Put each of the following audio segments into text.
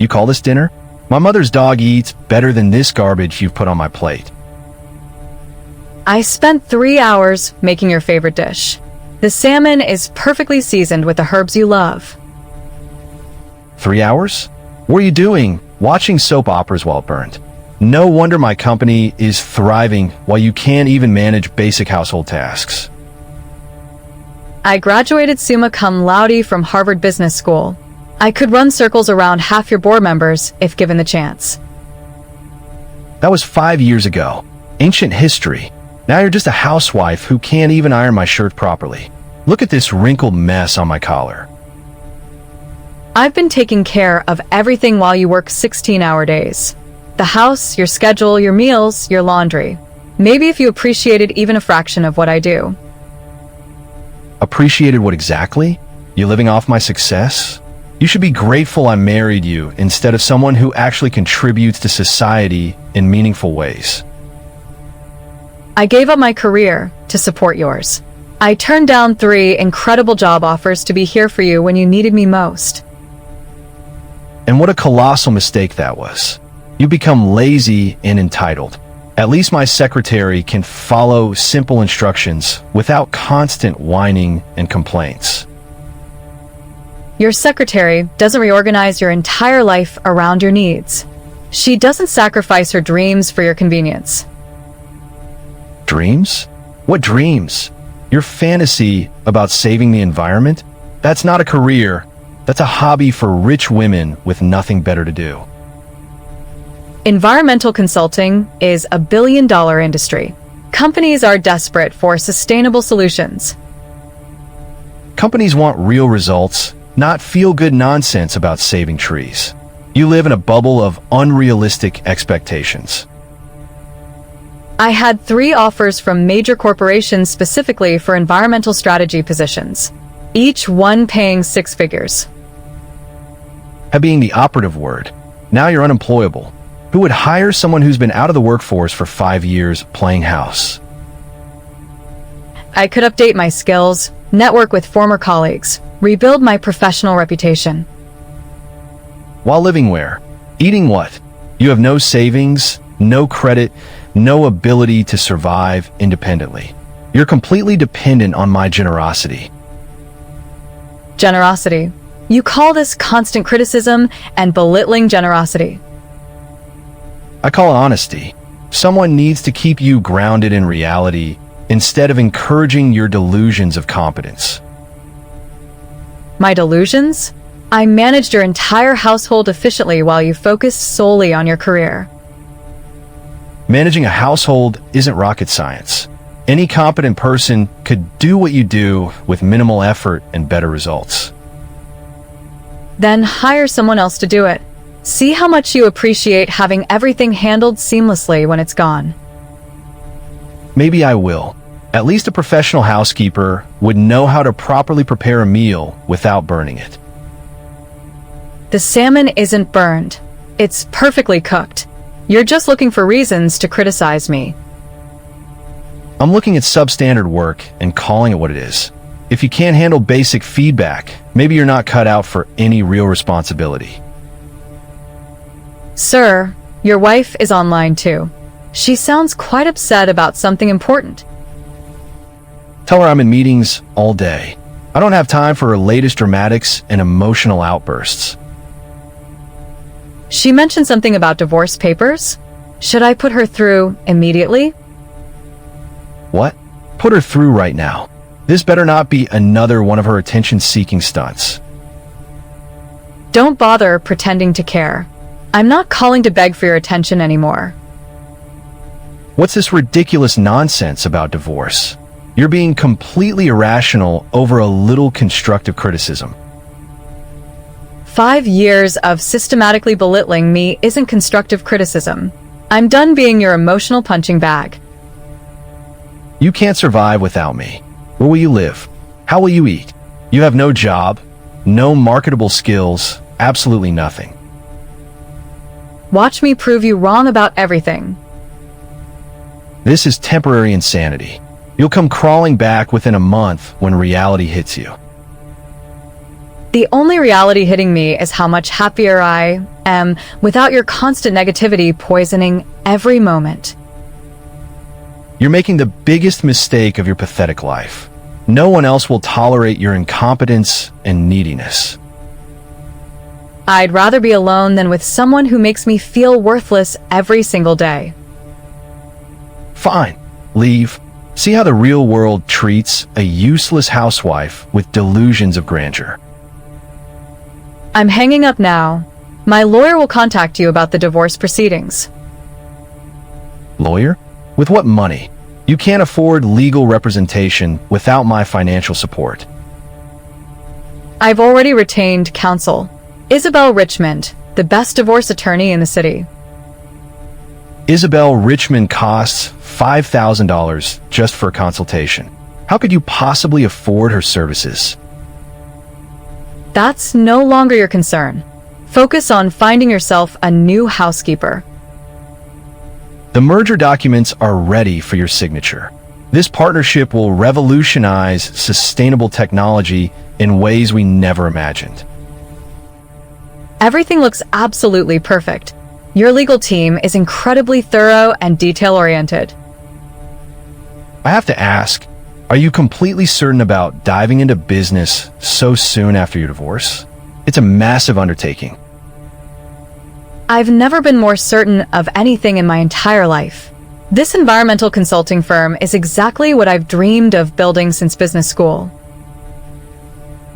You call this dinner? My mother's dog eats better than this garbage you've put on my plate. I spent 3 hours making your favorite dish. The salmon is perfectly seasoned with the herbs you love. 3 hours? What are you doing? Watching soap operas while it burned. No wonder my company is thriving while you can't even manage basic household tasks. I graduated summa cum laude from Harvard Business School. I could run circles around half your board members if given the chance. That was 5 years ago. Ancient history. Now you're just a housewife who can't even iron my shirt properly. Look at this wrinkled mess on my collar. I've been taking care of everything while you work 16-hour days. The house, your schedule, your meals, your laundry. Maybe if you appreciated even a fraction of what I do. Appreciated what exactly? You living off my success? You should be grateful I married you instead of someone who actually contributes to society in meaningful ways. I gave up my career to support yours. I turned down 3 incredible job offers to be here for you when you needed me most. And what a colossal mistake that was. You become lazy and entitled. At least my secretary can follow simple instructions without constant whining and complaints. Your secretary doesn't reorganize your entire life around your needs. She doesn't sacrifice her dreams for your convenience. Dreams? What dreams? Your fantasy about saving the environment? That's not a career. That's a hobby for rich women with nothing better to do. Environmental consulting is a billion-dollar industry. Companies are desperate for sustainable solutions. Companies want real results, not feel-good nonsense about saving trees. You live in a bubble of unrealistic expectations. I had 3 offers from major corporations specifically for environmental strategy positions, each one paying 6 figures. That being the operative word. Now you're unemployable. Who would hire someone who's been out of the workforce for 5 years playing house? I could update my skills, network with former colleagues, rebuild my professional reputation. While living where? Eating what? You have no savings, no credit, no ability to survive independently. You're completely dependent on my generosity. Generosity. You call this constant criticism and belittling generosity. I call it honesty. Someone needs to keep you grounded in reality instead of encouraging your delusions of competence. My delusions? I managed your entire household efficiently while you focused solely on your career. Managing a household isn't rocket science. Any competent person could do what you do with minimal effort and better results. Then hire someone else to do it. See how much you appreciate having everything handled seamlessly when it's gone. Maybe I will. At least a professional housekeeper would know how to properly prepare a meal without burning it. The salmon isn't burned. It's perfectly cooked. You're just looking for reasons to criticize me. I'm looking at substandard work and calling it what it is. If you can't handle basic feedback, maybe you're not cut out for any real responsibility. Sir, your wife is online too. She sounds quite upset about something important. Tell her I'm in meetings all day. I don't have time for her latest dramatics and emotional outbursts. She mentioned something about divorce papers. Should I put her through immediately? What? Put her through right now. This better not be another one of her attention-seeking stunts. Don't bother pretending to care. I'm not calling to beg for your attention anymore. What's this ridiculous nonsense about divorce? You're being completely irrational over a little constructive criticism. 5 years of systematically belittling me isn't constructive criticism. I'm done being your emotional punching bag. You can't survive without me. Where will you live? How will you eat? You have no job, no marketable skills, absolutely nothing. Watch me prove you wrong about everything. This is temporary insanity. You'll come crawling back within a month when reality hits you. The only reality hitting me is how much happier I am without your constant negativity poisoning every moment. You're making the biggest mistake of your pathetic life. No one else will tolerate your incompetence and neediness. I'd rather be alone than with someone who makes me feel worthless every single day. Fine, leave. See how the real world treats a useless housewife with delusions of grandeur. I'm hanging up now. My lawyer will contact you about the divorce proceedings. Lawyer? With what money? You can't afford legal representation without my financial support. I've already retained counsel. Isabel Richmond, the best divorce attorney in the city. Isabel Richmond costs $5,000 just for a consultation. How could you possibly afford her services? That's no longer your concern. Focus on finding yourself a new housekeeper. The merger documents are ready for your signature. This partnership will revolutionize sustainable technology in ways we never imagined. Everything looks absolutely perfect. Your legal team is incredibly thorough and detail-oriented. I have to ask, are you completely certain about diving into business so soon after your divorce? It's a massive undertaking. I've never been more certain of anything in my entire life. This environmental consulting firm is exactly what I've dreamed of building since business school.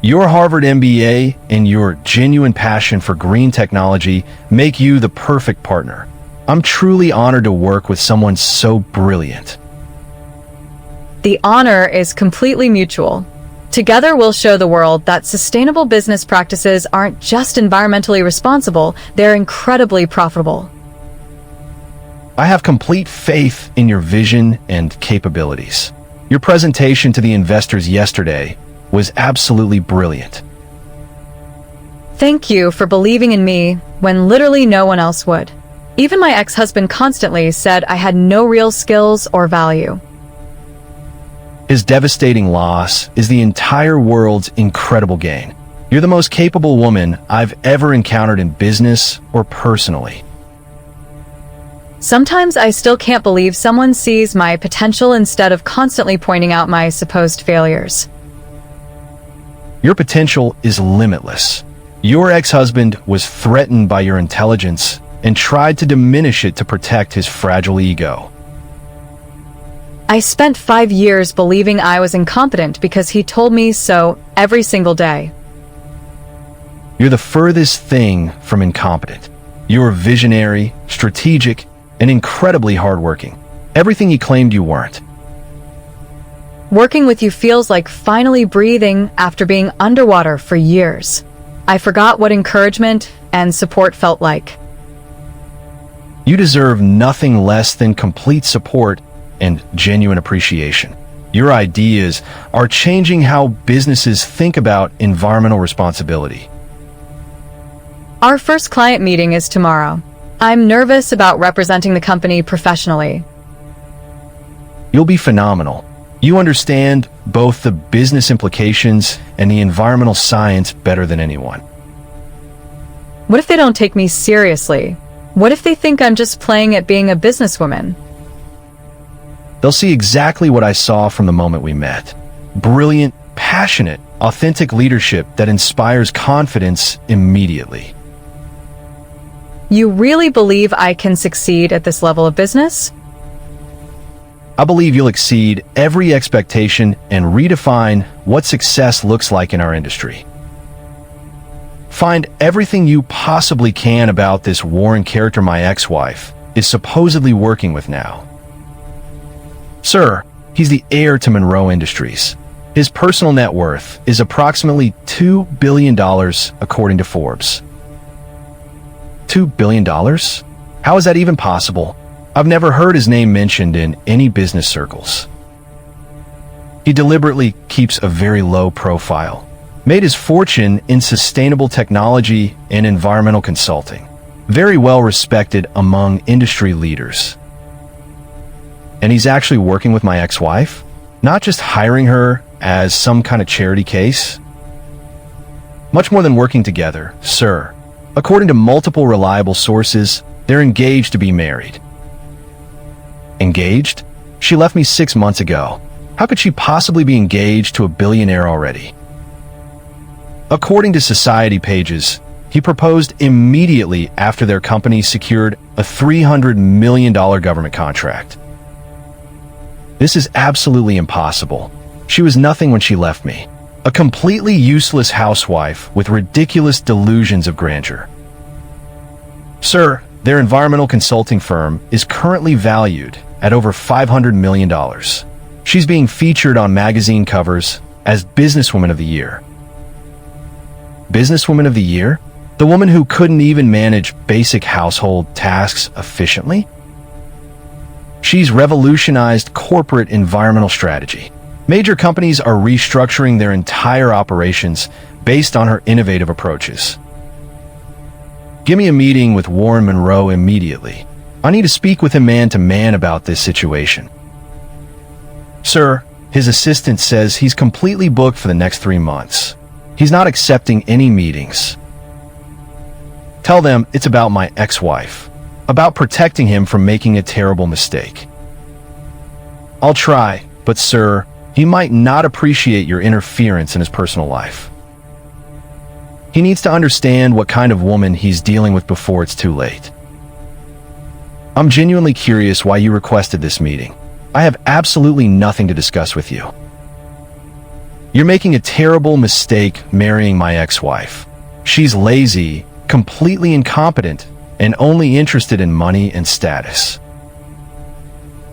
Your Harvard MBA and your genuine passion for green technology make you the perfect partner. I'm truly honored to work with someone so brilliant. The honor is completely mutual. Together we'll show the world that sustainable business practices aren't just environmentally responsible, they're incredibly profitable. I have complete faith in your vision and capabilities. Your presentation to the investors yesterday was absolutely brilliant. Thank you for believing in me when literally no one else would. Even my ex-husband constantly said I had no real skills or value. His devastating loss is the entire world's incredible gain. You're the most capable woman I've ever encountered in business or personally. Sometimes I still can't believe someone sees my potential instead of constantly pointing out my supposed failures. Your potential is limitless. Your ex-husband was threatened by your intelligence and tried to diminish it to protect his fragile ego. I spent 5 years believing I was incompetent because he told me so every single day. You're the furthest thing from incompetent. You're visionary, strategic, and incredibly hardworking. Everything he claimed you weren't. Working with you feels like finally breathing after being underwater for years. I forgot what encouragement and support felt like. You deserve nothing less than complete support and genuine appreciation. Your ideas are changing how businesses think about environmental responsibility. Our first client meeting is tomorrow. I'm nervous about representing the company professionally. You'll be phenomenal. You understand both the business implications and the environmental science better than anyone. What if they don't take me seriously? What if they think I'm just playing at being a businesswoman? They'll see exactly what I saw from the moment we met. Brilliant, passionate, authentic leadership that inspires confidence immediately. You really believe I can succeed at this level of business? I believe you'll exceed every expectation and redefine what success looks like in our industry. Find everything you possibly can about this warring character my ex-wife is supposedly working with now. Sir, he's the heir to Monroe Industries. His personal net worth is approximately $2 billion according to Forbes. $2 billion? How is that even possible? I've never heard his name mentioned in any business circles. He deliberately keeps a very low profile, made his fortune in sustainable technology and environmental consulting, very well respected among industry leaders. And he's actually working with my ex-wife, not just hiring her as some kind of charity case. Much more than working together, sir. According to multiple reliable sources, they're engaged to be married. Engaged? She left me 6 months ago. How could she possibly be engaged to a billionaire already? According to Society pages, he proposed immediately after their company secured a $300 million government contract. This is absolutely impossible. She was nothing when she left me. A completely useless housewife with ridiculous delusions of grandeur. Sir, their environmental consulting firm is currently valued at over $500 million. She's being featured on magazine covers as Businesswoman of the Year. Businesswoman of the Year? The woman who couldn't even manage basic household tasks efficiently? She's revolutionized corporate environmental strategy. Major companies are restructuring their entire operations based on her innovative approaches. Give me a meeting with Warren Monroe immediately. I need to speak with him man to man about this situation. Sir, his assistant says he's completely booked for the next 3 months. He's not accepting any meetings. Tell them it's about my ex-wife, about protecting him from making a terrible mistake. I'll try, but sir, he might not appreciate your interference in his personal life. He needs to understand what kind of woman he's dealing with before it's too late. I'm genuinely curious why you requested this meeting. I have absolutely nothing to discuss with you. You're making a terrible mistake marrying my ex-wife. She's lazy, completely incompetent, and only interested in money and status.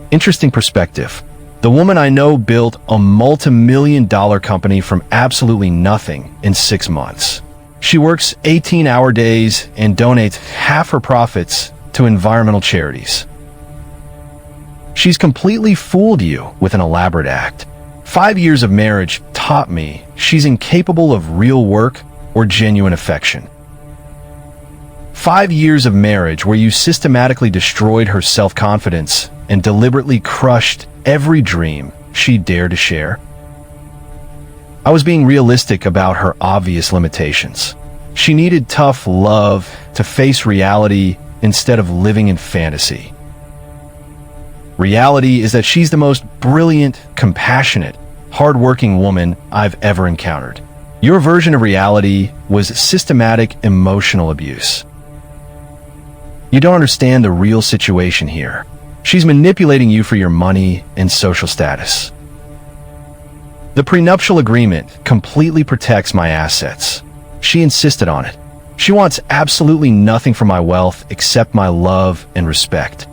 Interesting perspective. The woman I know built a multi-million-dollar company from absolutely nothing in 6 months. She works 18-hour days and donates half her profits to environmental charities. She's completely fooled you with an elaborate act. 5 years of marriage taught me she's incapable of real work or genuine affection. 5 years of marriage where you systematically destroyed her self-confidence and deliberately crushed every dream she dared to share. I was being realistic about her obvious limitations. She needed tough love to face reality instead of living in fantasy. Reality is that she's the most brilliant, compassionate, hardworking woman I've ever encountered. Your version of reality was systematic emotional abuse. You don't understand the real situation here. She's manipulating you for your money and social status. The prenuptial agreement completely protects my assets. She insisted on it. She wants absolutely nothing from my wealth except my love and respect.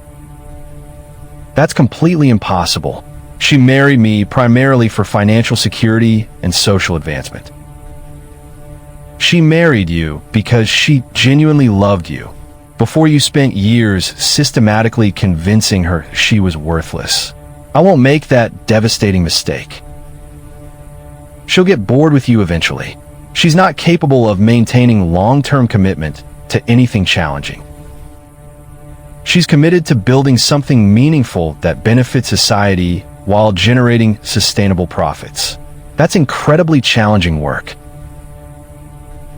That's completely impossible. She married me primarily for financial security and social advancement. She married you because she genuinely loved you, before you spent years systematically convincing her she was worthless. I won't make that devastating mistake. She'll get bored with you eventually. She's not capable of maintaining long-term commitment to anything challenging. She's committed to building something meaningful that benefits society while generating sustainable profits. That's incredibly challenging work.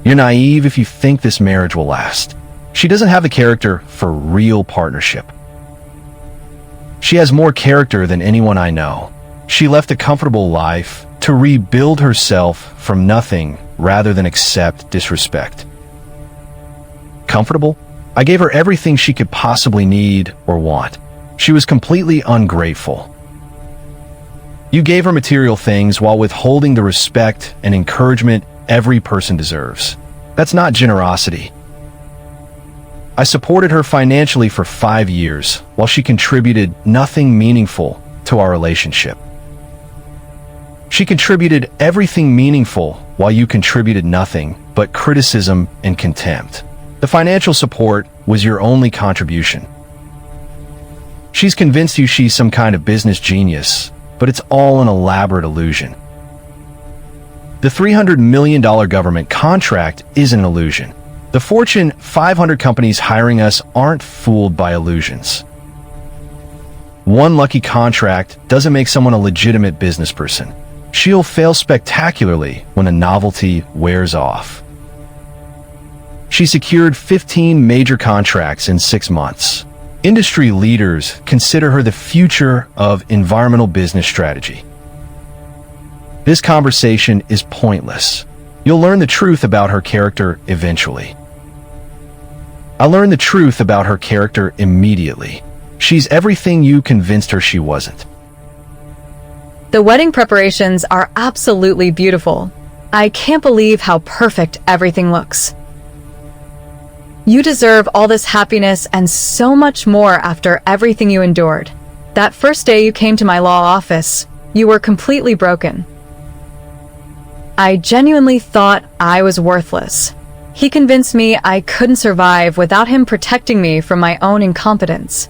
You're naive if you think this marriage will last. She doesn't have the character for real partnership. She has more character than anyone I know. She left a comfortable life to rebuild herself from nothing rather than accept disrespect. Comfortable? I gave her everything she could possibly need or want. She was completely ungrateful. You gave her material things while withholding the respect and encouragement every person deserves. That's not generosity. I supported her financially for 5 years while she contributed nothing meaningful to our relationship. She contributed everything meaningful while you contributed nothing but criticism and contempt. The financial support was your only contribution. She's convinced you she's some kind of business genius, but it's all an elaborate illusion. The $300 million government contract is an illusion. The Fortune 500 companies hiring us aren't fooled by illusions. One lucky contract doesn't make someone a legitimate business person. She'll fail spectacularly when the novelty wears off. She secured 15 major contracts in 6 months. Industry leaders consider her the future of environmental business strategy. This conversation is pointless. You'll learn the truth about her character eventually. I learned the truth about her character immediately. She's everything you convinced her she wasn't. The wedding preparations are absolutely beautiful. I can't believe how perfect everything looks. You deserve all this happiness and so much more after everything you endured. That first day you came to my law office, you were completely broken. I genuinely thought I was worthless. He convinced me I couldn't survive without him protecting me from my own incompetence.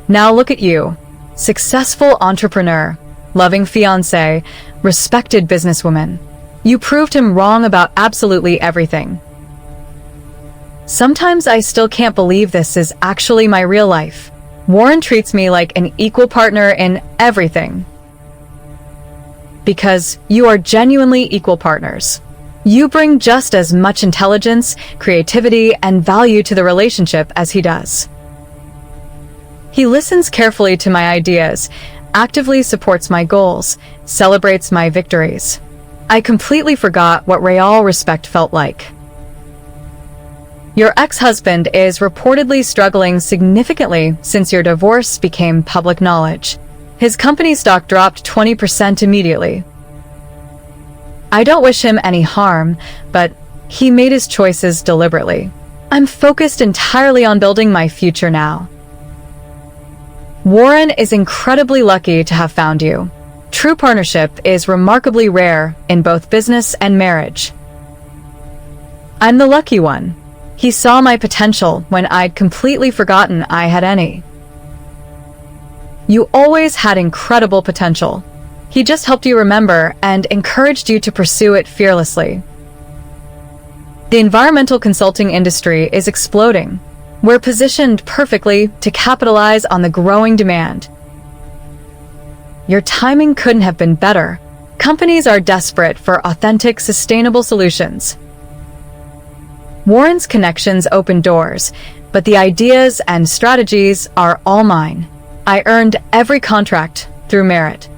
Now look at you. Successful entrepreneur, loving fiancé, respected businesswoman. You proved him wrong about absolutely everything. Sometimes I still can't believe this is actually my real life. Warren treats me like an equal partner in everything. Because you are genuinely equal partners. You bring just as much intelligence, creativity, and value to the relationship as he does. He listens carefully to my ideas, actively supports my goals, celebrates my victories. I completely forgot what real respect felt like. Your ex-husband is reportedly struggling significantly since your divorce became public knowledge. His company stock dropped 20% immediately. I don't wish him any harm, but he made his choices deliberately. I'm focused entirely on building my future now. Warren is incredibly lucky to have found you. True partnership is remarkably rare in both business and marriage. I'm the lucky one. He saw my potential when I'd completely forgotten I had any. You always had incredible potential. He just helped you remember and encouraged you to pursue it fearlessly. The environmental consulting industry is exploding. We're positioned perfectly to capitalize on the growing demand. Your timing couldn't have been better. Companies are desperate for authentic, sustainable solutions. Warren's connections open doors, but the ideas and strategies are all mine. I earned every contract through merit.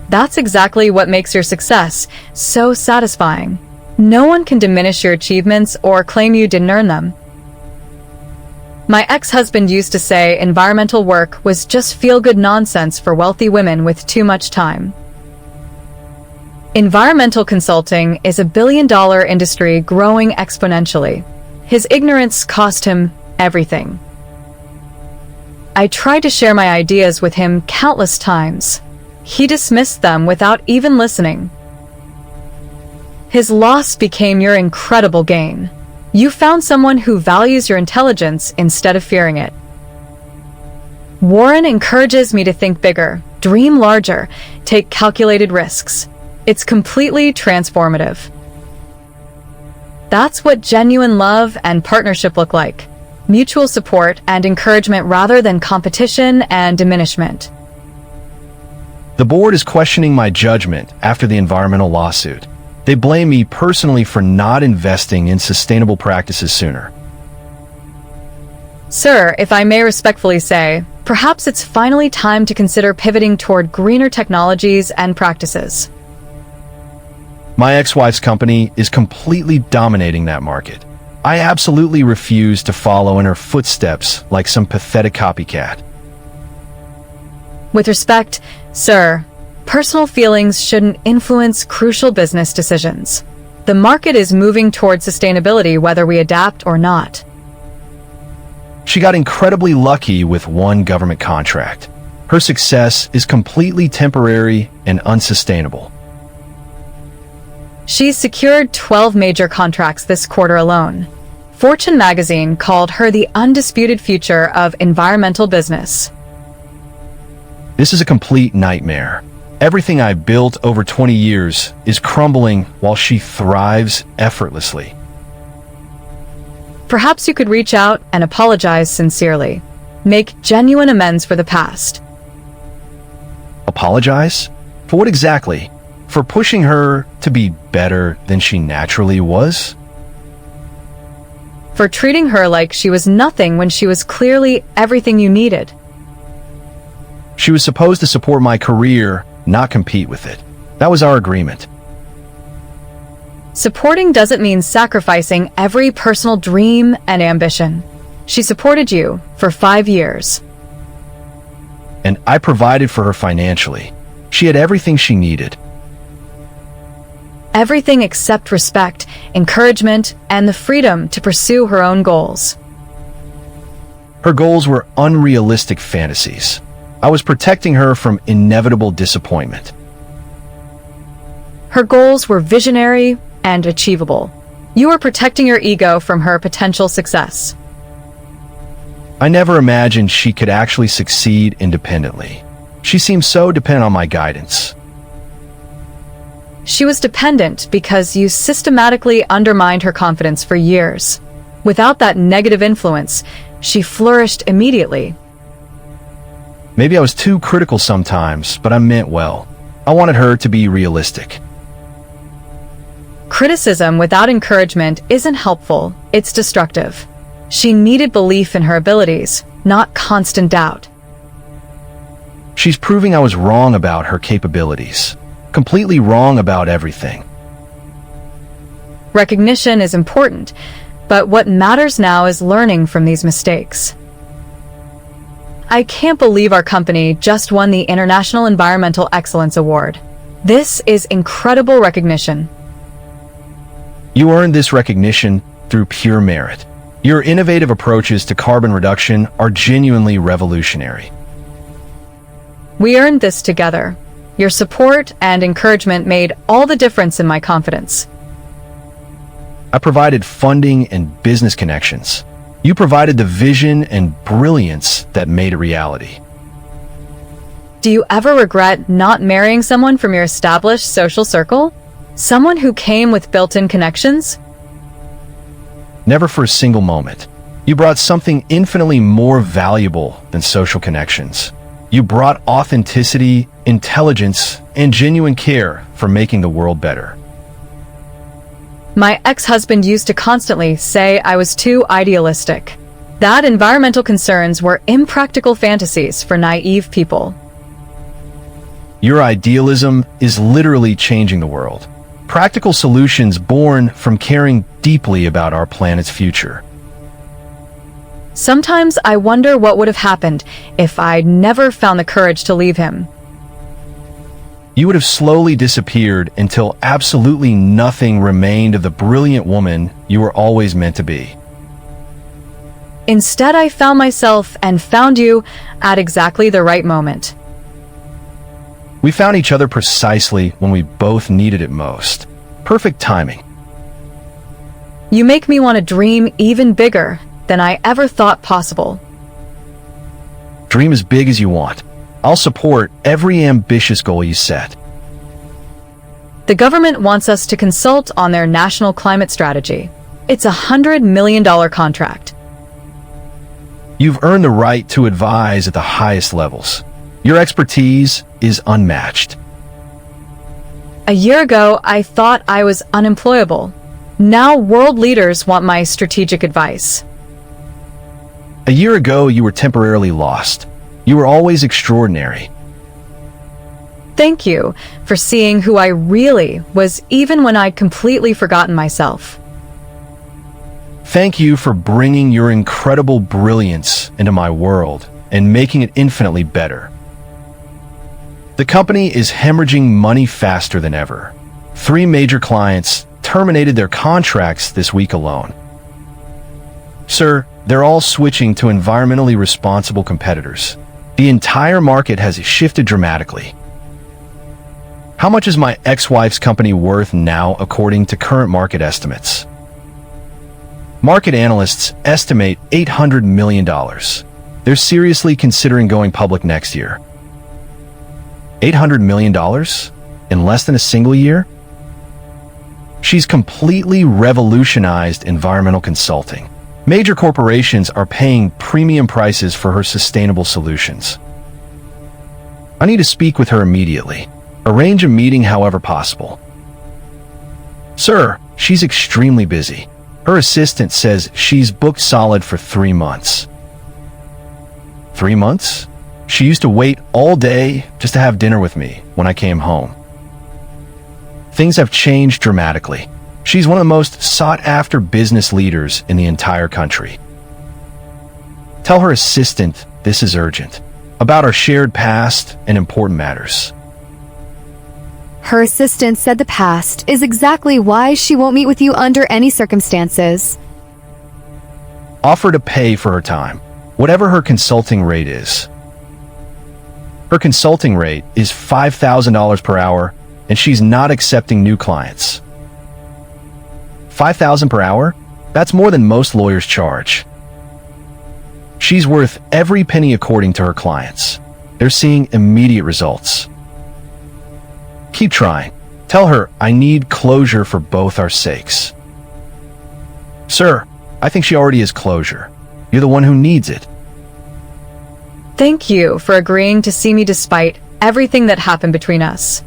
That's exactly what makes your success so satisfying. No one can diminish your achievements or claim you didn't earn them. My ex-husband used to say environmental work was just feel-good nonsense for wealthy women with too much time. Environmental consulting is a billion-dollar industry growing exponentially. His ignorance cost him everything. I tried to share my ideas with him countless times. He dismissed them without even listening. His loss became your incredible gain. You found someone who values your intelligence instead of fearing it. Warren encourages me to think bigger, dream larger, take calculated risks. It's completely transformative. That's what genuine love and partnership look like. Mutual support and encouragement rather than competition and diminishment. The board is questioning my judgment after the environmental lawsuit. They blame me personally for not investing in sustainable practices sooner. Sir, if I may respectfully say, perhaps it's finally time to consider pivoting toward greener technologies and practices. My ex-wife's company is completely dominating that market. I absolutely refuse to follow in her footsteps like some pathetic copycat. With respect, sir, personal feelings shouldn't influence crucial business decisions. The market is moving toward sustainability whether we adapt or not. She got incredibly lucky with one government contract. Her success is completely temporary and unsustainable. She's secured 12 major contracts this quarter alone. Fortune magazine called her the undisputed future of environmental business. This is a complete nightmare. Everything I built over 20 years is crumbling while she thrives effortlessly. Perhaps you could reach out and apologize sincerely. Make genuine amends for the past. Apologize? For what exactly? For pushing her to be better than she naturally was? For treating her like she was nothing when she was clearly everything you needed. She was supposed to support my career, not compete with it. That was our agreement. Supporting doesn't mean sacrificing every personal dream and ambition. She supported you for 5 years. And I provided for her financially. She had everything she needed. Everything except respect, encouragement, and the freedom to pursue her own goals. Her goals were unrealistic fantasies. I was protecting her from inevitable disappointment. Her goals were visionary and achievable. You were protecting your ego from her potential success. I never imagined she could actually succeed independently. She seemed so dependent on my guidance. She was dependent because you systematically undermined her confidence for years. Without that negative influence, she flourished immediately. Maybe I was too critical sometimes, but I meant well. I wanted her to be realistic. Criticism without encouragement isn't helpful, it's destructive. She needed belief in her abilities, not constant doubt. She's proving I was wrong about her capabilities. Completely wrong about everything. Recognition is important, but what matters now is learning from these mistakes. I can't believe our company just won the International Environmental Excellence Award. This is incredible recognition. You earned this recognition through pure merit. Your innovative approaches to carbon reduction are genuinely revolutionary. We earned this together. Your support and encouragement made all the difference in my confidence. I provided funding and business connections. You provided the vision and brilliance that made it reality. Do you ever regret not marrying someone from your established social circle? Someone who came with built-in connections? Never for a single moment. You brought something infinitely more valuable than social connections. You brought authenticity, intelligence, and genuine care for making the world better. My ex-husband used to constantly say I was too idealistic. That environmental concerns were impractical fantasies for naive people. Your idealism is literally changing the world. Practical solutions born from caring deeply about our planet's future. Sometimes I wonder what would have happened if I'd never found the courage to leave him. You would have slowly disappeared until absolutely nothing remained of the brilliant woman you were always meant to be. Instead, I found myself and found you at exactly the right moment. We found each other precisely when we both needed it most. Perfect timing. You make me want to dream even bigger than I ever thought possible. Dream as big as you want. I'll support every ambitious goal you set. The government wants us to consult on their national climate strategy. It's a $100 million contract. You've earned the right to advise at the highest levels. Your expertise is unmatched. A year ago, I thought I was unemployable. Now world leaders want my strategic advice. A year ago, you were temporarily lost. You were always extraordinary. Thank you for seeing who I really was even when I'd completely forgotten myself. Thank you for bringing your incredible brilliance into my world and making it infinitely better. The company is hemorrhaging money faster than ever. 3 major clients terminated their contracts this week alone. Sir, they're all switching to environmentally responsible competitors. The entire market has shifted dramatically. How much is my ex-wife's company worth now according to current market estimates? Market analysts estimate $800 million. They're seriously considering going public next year. $800 million? In less than a single year? She's completely revolutionized environmental consulting. Major corporations are paying premium prices for her sustainable solutions. I need to speak with her immediately. Arrange a meeting however possible. Sir, she's extremely busy. Her assistant says she's booked solid for 3 months. 3 months? She used to wait all day just to have dinner with me when I came home. Things have changed dramatically. She's one of the most sought-after business leaders in the entire country. Tell her assistant this is urgent, about our shared past and important matters. Her assistant said the past is exactly why she won't meet with you under any circumstances. Offer to pay for her time, whatever her consulting rate is. Her consulting rate is $5,000 per hour, and she's not accepting new clients. $5,000 per hour? That's more than most lawyers charge. She's worth every penny according to her clients. They're seeing immediate results. Keep trying. Tell her I need closure for both our sakes. Sir, I think she already has closure. You're the one who needs it. Thank you for agreeing to see me despite everything that happened between us.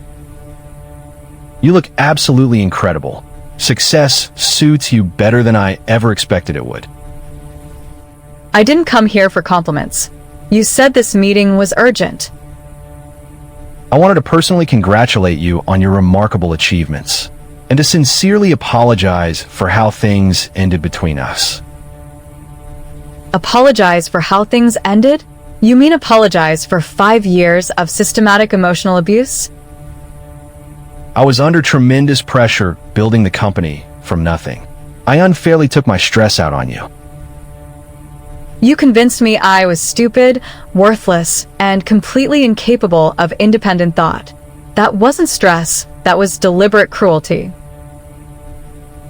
You look absolutely incredible. Success suits you better than I ever expected it would. I didn't come here for compliments. You said this meeting was urgent. I wanted to personally congratulate you on your remarkable achievements and to sincerely apologize for how things ended between us. Apologize for how things ended? You mean apologize for 5 years of systematic emotional abuse? I was under tremendous pressure building the company from nothing. I unfairly took my stress out on you. You convinced me I was stupid, worthless, and completely incapable of independent thought. That wasn't stress, that was deliberate cruelty.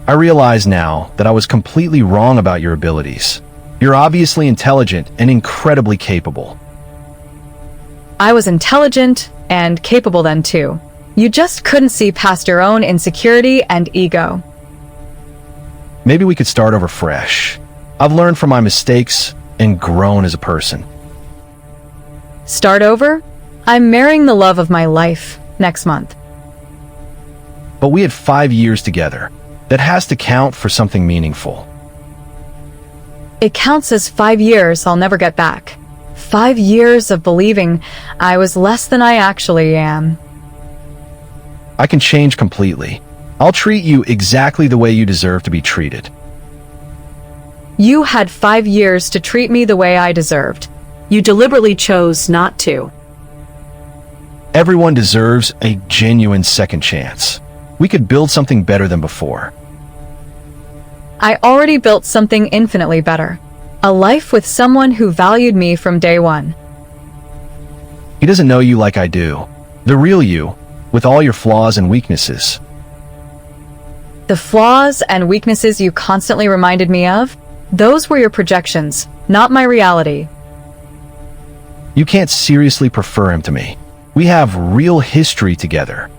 I realize now that I was completely wrong about your abilities. You're obviously intelligent and incredibly capable. I was intelligent and capable then too. You just couldn't see past your own insecurity and ego. Maybe we could start over fresh. I've learned from my mistakes and grown as a person. Start over? I'm marrying the love of my life next month. But we had 5 years together. That has to count for something meaningful. It counts as 5 years I'll never get back. 5 years of believing I was less than I actually am. I can change completely. I'll treat you exactly the way you deserve to be treated. You had 5 years to treat me the way I deserved. You deliberately chose not to. Everyone deserves a genuine second chance. We could build something better than before. I already built something infinitely better. A life with someone who valued me from day one. He doesn't know you like I do. The real you, with all your flaws and weaknesses. The flaws and weaknesses you constantly reminded me of, those were your projections, not my reality. You can't seriously prefer him to me. We have real history together.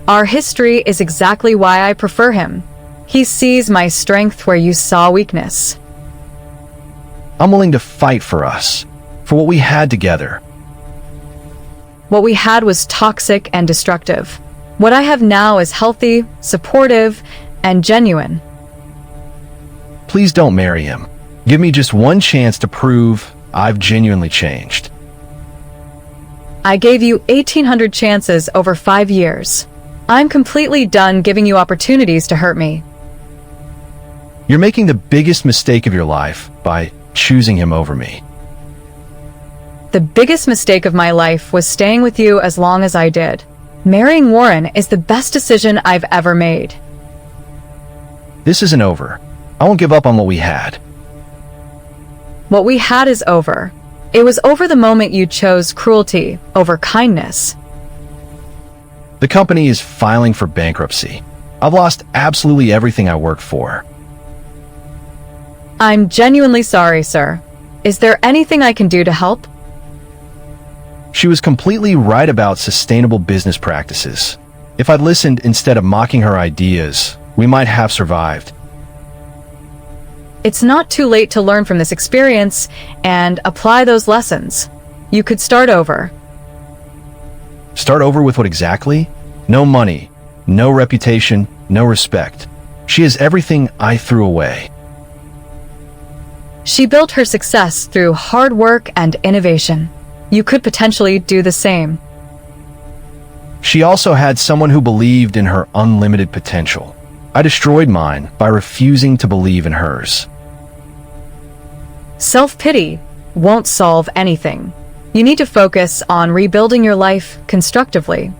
Our history is exactly why I prefer him. He sees my strength where you saw weakness. I'm willing to fight for us, for what we had together. What we had was toxic and destructive. What I have now is healthy, supportive, and genuine. Please don't marry him. Give me just one chance to prove I've genuinely changed. I gave you 1,800 chances over 5 years. I'm completely done giving you opportunities to hurt me. You're making the biggest mistake of your life by choosing him over me. The biggest mistake of my life was staying with you as long as I did. Marrying Warren is the best decision I've ever made. This isn't over. I won't give up on what we had. What we had is over. It was over the moment you chose cruelty over kindness. The company is filing for bankruptcy. I've lost absolutely everything I worked for. I'm genuinely sorry, sir. Is there anything I can do to help? She was completely right about sustainable business practices. If I'd listened instead of mocking her ideas, we might have survived. It's not too late to learn from this experience and apply those lessons. You could start over. Start over with what exactly? No money, no reputation, no respect. She has everything I threw away. She built her success through hard work and innovation. You could potentially do the same. She also had someone who believed in her unlimited potential. I destroyed mine by refusing to believe in hers. Self-pity won't solve anything. You need to focus on rebuilding your life constructively.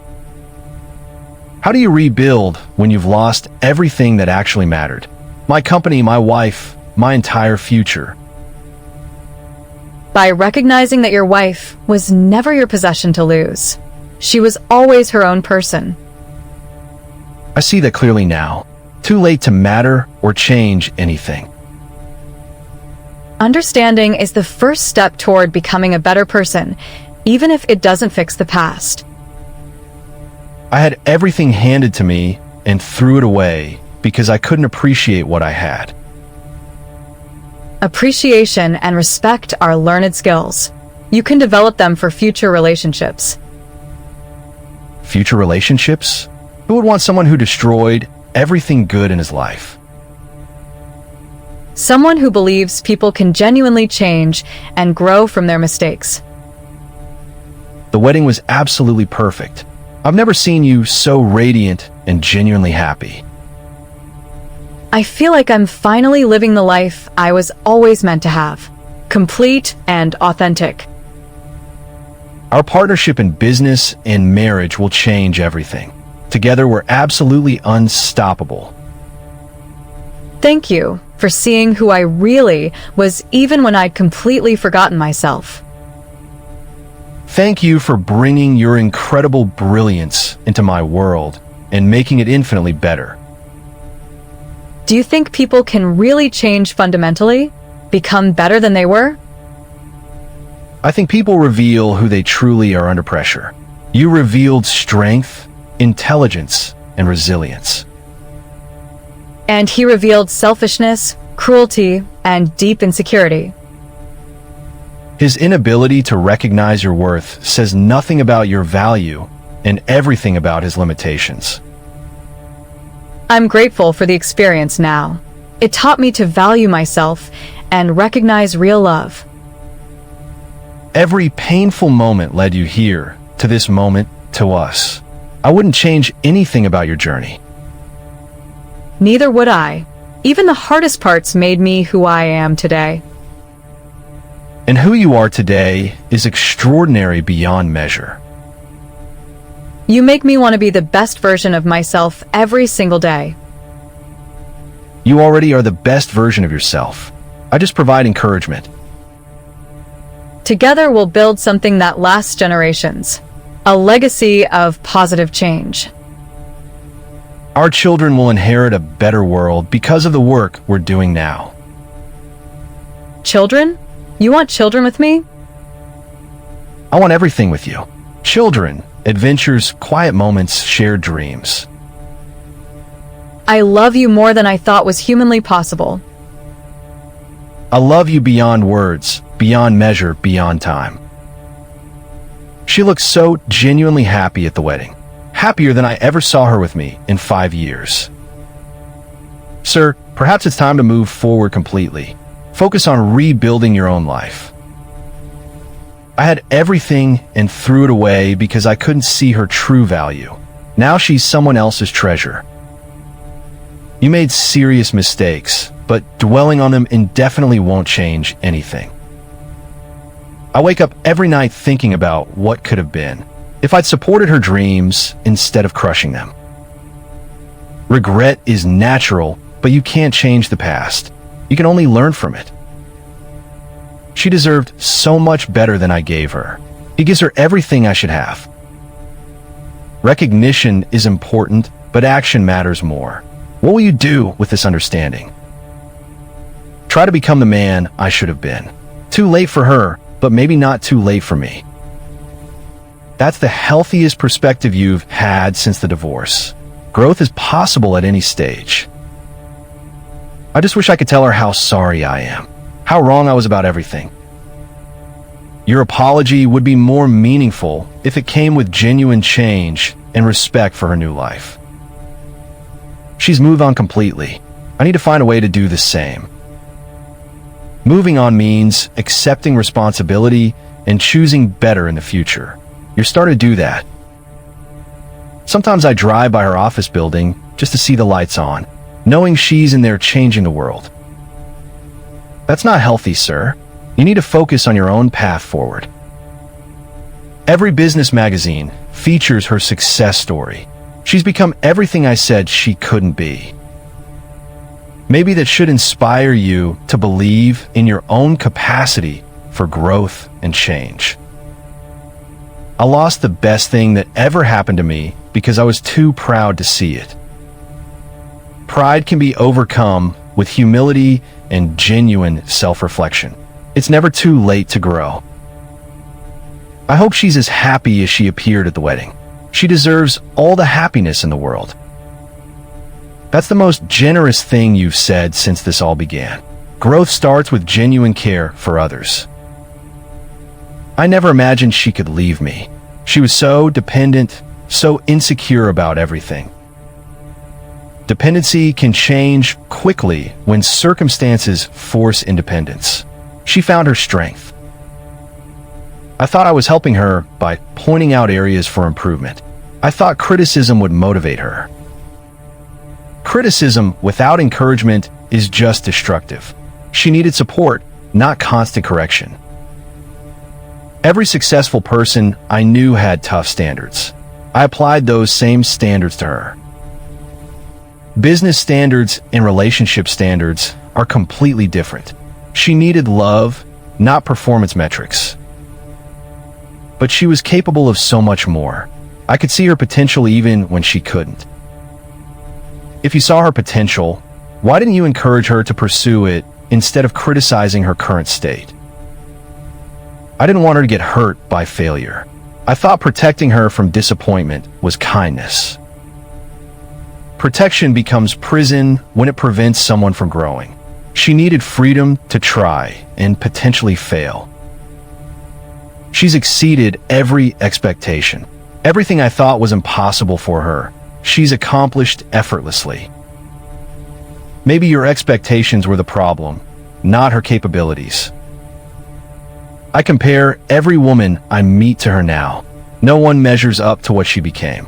How do you rebuild when you've lost everything that actually mattered? My company, my wife, my entire future. By recognizing that your wife was never your possession to lose. She was always her own person. I see that clearly now. Too late to matter or change anything. Understanding is the first step toward becoming a better person, even if it doesn't fix the past. I had everything handed to me and threw it away because I couldn't appreciate what I had. Appreciation and respect are learned skills. You can develop them for future relationships. Future relationships? Who would want someone who destroyed everything good in his life? Someone who believes people can genuinely change and grow from their mistakes. The wedding was absolutely perfect. I've never seen you so radiant and genuinely happy. I feel like I'm finally living the life I was always meant to have. Complete and authentic. Our partnership in business and marriage will change everything. Together, we're absolutely unstoppable. Thank you for seeing who I really was even when I'd completely forgotten myself. Thank you for bringing your incredible brilliance into my world and making it infinitely better. Do you think people can really change fundamentally? Become better than they were? I think people reveal who they truly are under pressure. You revealed strength, intelligence, and resilience. And he revealed selfishness, cruelty, and deep insecurity. His inability to recognize your worth says nothing about your value and everything about his limitations. I'm grateful for the experience now. It taught me to value myself and recognize real love. Every painful moment led you here, to this moment, to us. I wouldn't change anything about your journey. Neither would I. Even the hardest parts made me who I am today. And who you are today is extraordinary beyond measure. You make me want to be the best version of myself every single day. You already are the best version of yourself. I just provide encouragement. Together we'll build something that lasts generations. A legacy of positive change. Our children will inherit a better world because of the work we're doing now. Children? You want children with me? I want everything with you. Children, adventures, quiet moments, shared dreams. I love you more than I thought was humanly possible. I love you beyond words, beyond measure, beyond time. She looked so genuinely happy at the wedding. Happier than I ever saw her with me in 5 years. Sir, perhaps it's time to move forward completely. Focus on rebuilding your own life. I had everything and threw it away because I couldn't see her true value. Now she's someone else's treasure. You made serious mistakes, but dwelling on them indefinitely won't change anything. I wake up every night thinking about what could have been if I'd supported her dreams instead of crushing them. Regret is natural, but you can't change the past. You can only learn from it. She deserved so much better than I gave her. He gives her everything I should have. Recognition is important, but action matters more. What will you do with this understanding? Try to become the man I should have been. Too late for her, but maybe not too late for me. That's the healthiest perspective you've had since the divorce. Growth is possible at any stage. I just wish I could tell her how sorry I am, how wrong I was about everything. Your apology would be more meaningful if it came with genuine change and respect for her new life. She's moved on completely. I need to find a way to do the same. Moving on means accepting responsibility and choosing better in the future. You're starting to do that. Sometimes I drive by her office building just to see the lights on, knowing she's in there changing the world. That's not healthy, sir. You need to focus on your own path forward. Every business magazine features her success story. She's become everything I said she couldn't be. Maybe that should inspire you to believe in your own capacity for growth and change. I lost the best thing that ever happened to me because I was too proud to see it. Pride can be overcome with humility and genuine self-reflection. It's never too late to grow. I hope she's as happy as she appeared at the wedding. She deserves all the happiness in the world. That's the most generous thing you've said since this all began. Growth starts with genuine care for others. I never imagined she could leave me. She was so dependent, so insecure about everything. Dependency can change quickly when circumstances force independence. She found her strength. I thought I was helping her by pointing out areas for improvement. I thought criticism would motivate her. Criticism without encouragement is just destructive. She needed support, not constant correction. Every successful person I knew had tough standards. I applied those same standards to her. Business standards and relationship standards are completely different. She needed love, not performance metrics. But she was capable of so much more. I could see her potential even when she couldn't. If you saw her potential, why didn't you encourage her to pursue it instead of criticizing her current state? I didn't want her to get hurt by failure. I thought protecting her from disappointment was kindness. Protection becomes prison when it prevents someone from growing. She needed freedom to try and potentially fail. She's exceeded every expectation. Everything I thought was impossible for her, she's accomplished effortlessly. Maybe your expectations were the problem, not her capabilities. I compare every woman I meet to her now. No one measures up to what she became.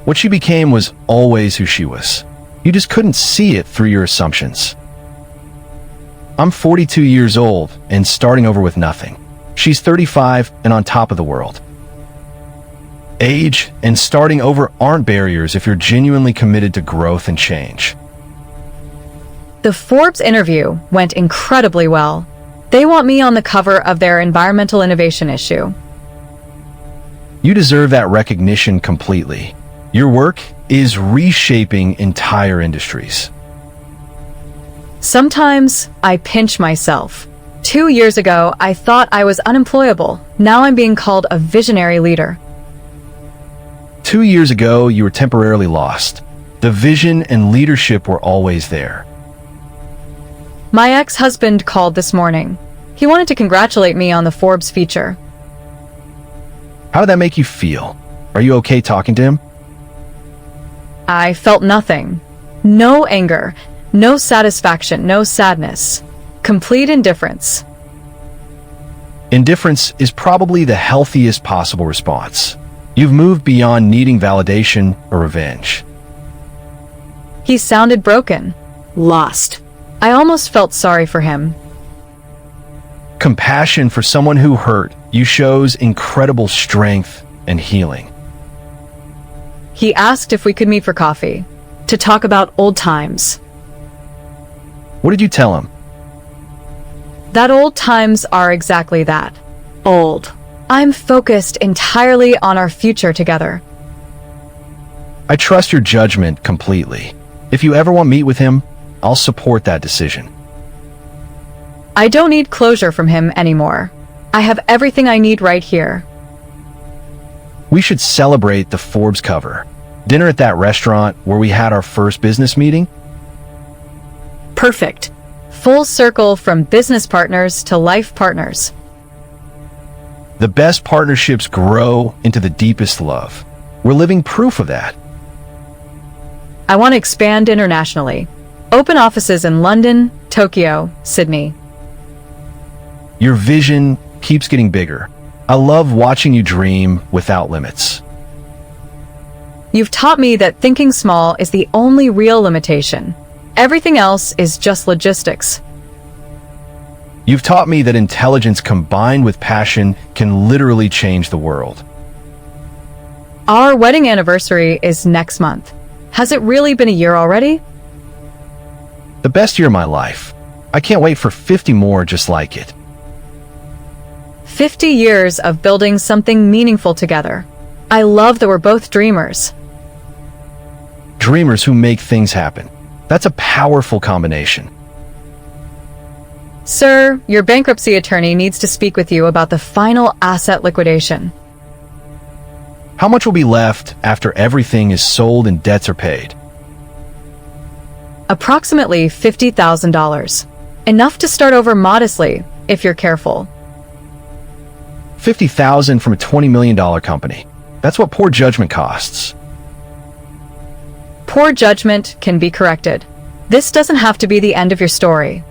What she became was always who she was. You just couldn't see it through your assumptions. I'm 42 years old and starting over with nothing. She's 35 and on top of the world. Age and starting over aren't barriers if you're genuinely committed to growth and change. The Forbes interview went incredibly well. They want me on the cover of their environmental innovation issue. You deserve that recognition completely. Your work is reshaping entire industries. Sometimes I pinch myself. 2 years ago, I thought I was unemployable. Now I'm being called a visionary leader. 2 years ago, you were temporarily lost. The vision and leadership were always there. My ex-husband called this morning. He wanted to congratulate me on the Forbes feature. How did that make you feel? Are you okay talking to him? I felt nothing. No anger, no satisfaction, no sadness. Complete indifference. Indifference is probably the healthiest possible response. You've moved beyond needing validation or revenge. He sounded broken, lost. I almost felt sorry for him. Compassion for someone who hurt you shows incredible strength and healing. He asked if we could meet for coffee, to talk about old times. What did you tell him? That old times are exactly that. Old. I'm focused entirely on our future together. I trust your judgment completely. If you ever want to meet with him, I'll support that decision. I don't need closure from him anymore. I have everything I need right here. We should celebrate the Forbes cover. Dinner at that restaurant where we had our first business meeting? Perfect. Full circle from business partners to life partners. The best partnerships grow into the deepest love. We're living proof of that. I want to expand internationally. Open offices in London, Tokyo, Sydney. Your vision keeps getting bigger. I love watching you dream without limits. You've taught me that thinking small is the only real limitation. Everything else is just logistics. You've taught me that intelligence combined with passion can literally change the world. Our wedding anniversary is next month. Has it really been a year already? The best year of my life. I can't wait for 50 more just like it. 50 years of building something meaningful together. I love that we're both dreamers. Dreamers who make things happen. That's a powerful combination. Sir, your bankruptcy attorney needs to speak with you about the final asset liquidation. How much will be left after everything is sold and debts are paid? Approximately $50,000. Enough to start over modestly, if you're careful. $50,000 from a $20 million company. That's what poor judgment costs. Poor judgment can be corrected. This doesn't have to be the end of your story.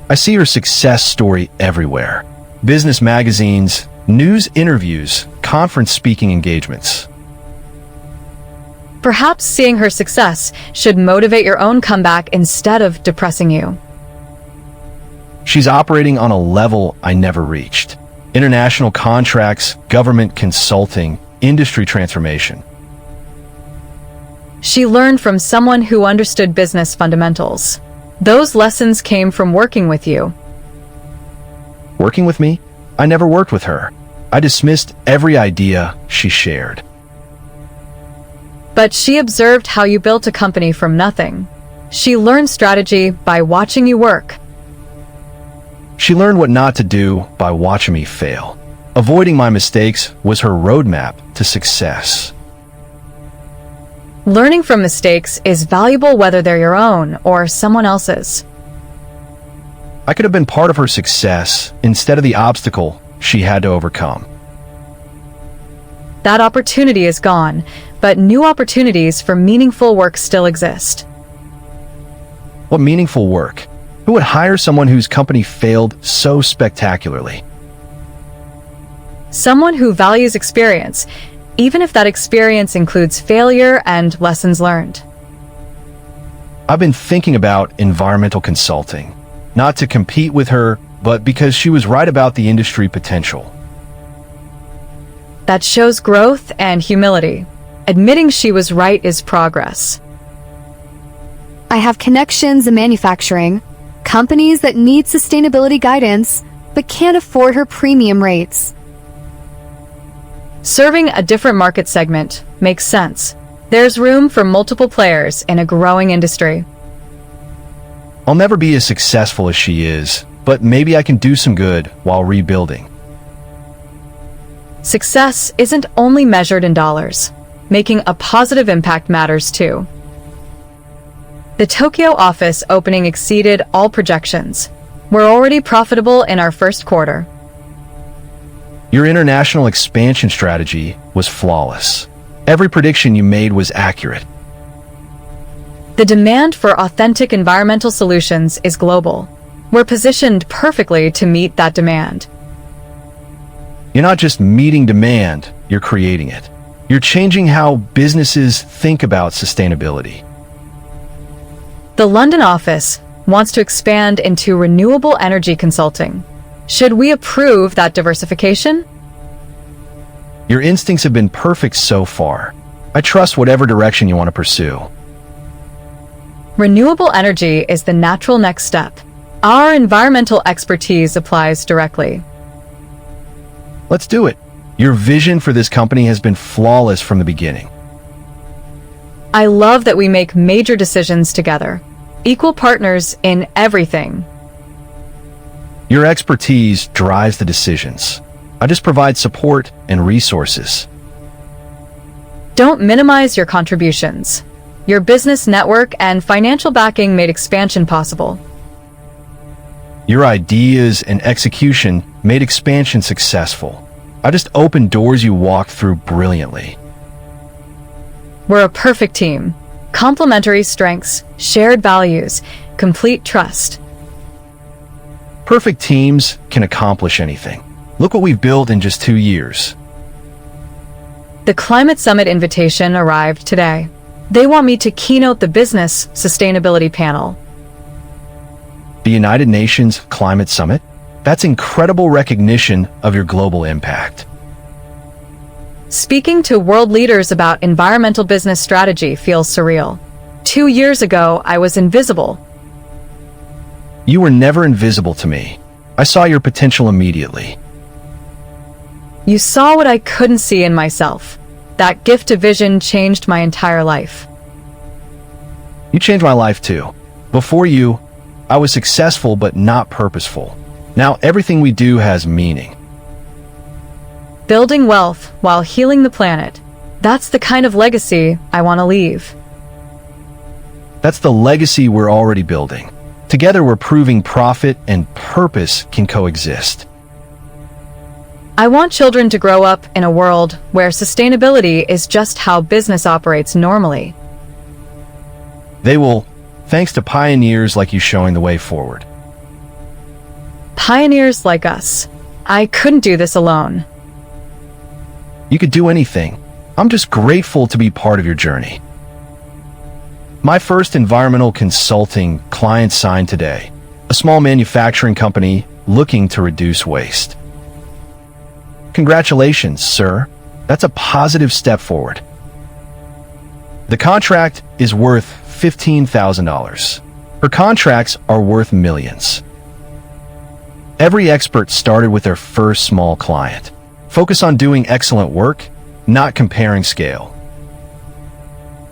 I see your success story everywhere. Business magazines, news interviews, conference speaking engagements. Perhaps seeing her success should motivate your own comeback instead of depressing you. She's operating on a level I never reached. International contracts, government consulting, industry transformation. She learned from someone who understood business fundamentals. Those lessons came from working with you. Working with me? I never worked with her. I dismissed every idea she shared. But she observed how you built a company from nothing. She learned strategy by watching you work. She learned what not to do by watching me fail. Avoiding my mistakes was her roadmap to success. Learning from mistakes is valuable whether they're your own or someone else's. I could have been part of her success instead of the obstacle she had to overcome. That opportunity is gone, but new opportunities for meaningful work still exist. What meaningful work? Who would hire someone whose company failed so spectacularly? Someone who values experience, even if that experience includes failure and lessons learned. I've been thinking about environmental consulting, not to compete with her, but because she was right about the industry potential. That shows growth and humility. Admitting she was right is progress. I have connections in manufacturing, companies that need sustainability guidance, but can't afford her premium rates. Serving a different market segment makes sense. There's room for multiple players in a growing industry. I'll never be as successful as she is, but maybe I can do some good while rebuilding. Success isn't only measured in dollars. Making a positive impact matters too. The Tokyo office opening exceeded all projections. We're already profitable in our first quarter. Your international expansion strategy was flawless. Every prediction you made was accurate. The demand for authentic environmental solutions is global. We're positioned perfectly to meet that demand. You're not just meeting demand, you're creating it. You're changing how businesses think about sustainability. The London office wants to expand into renewable energy consulting. Should we approve that diversification? Your instincts have been perfect so far. I trust whatever direction you want to pursue. Renewable energy is the natural next step. Our environmental expertise applies directly. Let's do it. Your vision for this company has been flawless from the beginning. I love that we make major decisions together. Equal partners in everything. Your expertise drives the decisions. I just provide support and resources. Don't minimize your contributions. Your business network and financial backing made expansion possible. Your ideas and execution made expansion successful. I just opened doors you walked through brilliantly. We're a perfect team. Complementary strengths, shared values, complete trust. Perfect teams can accomplish anything. Look what we've built in just 2 years. The Climate Summit invitation arrived today. They want me to keynote the Business Sustainability Panel. The United Nations Climate Summit? That's incredible recognition of your global impact. Speaking to world leaders about environmental business strategy feels surreal. 2 years ago, I was invisible. You were never invisible to me. I saw your potential immediately. You saw what I couldn't see in myself. That gift of vision changed my entire life. You changed my life too. Before you, I was successful but not purposeful. Now everything we do has meaning. Building wealth while healing the planet. That's the kind of legacy I want to leave. That's the legacy we're already building. Together we're proving profit and purpose can coexist. I want children to grow up in a world where sustainability is just how business operates normally. They will, thanks to pioneers like you showing the way forward. Pioneers like us. I couldn't do this alone. You could do anything. I'm just grateful to be part of your journey. My first environmental consulting client signed today, a small manufacturing company looking to reduce waste. Congratulations, sir. That's a positive step forward. The contract is worth $15,000. Her contracts are worth millions. Every expert started with their first small client. Focus on doing excellent work, not comparing scale.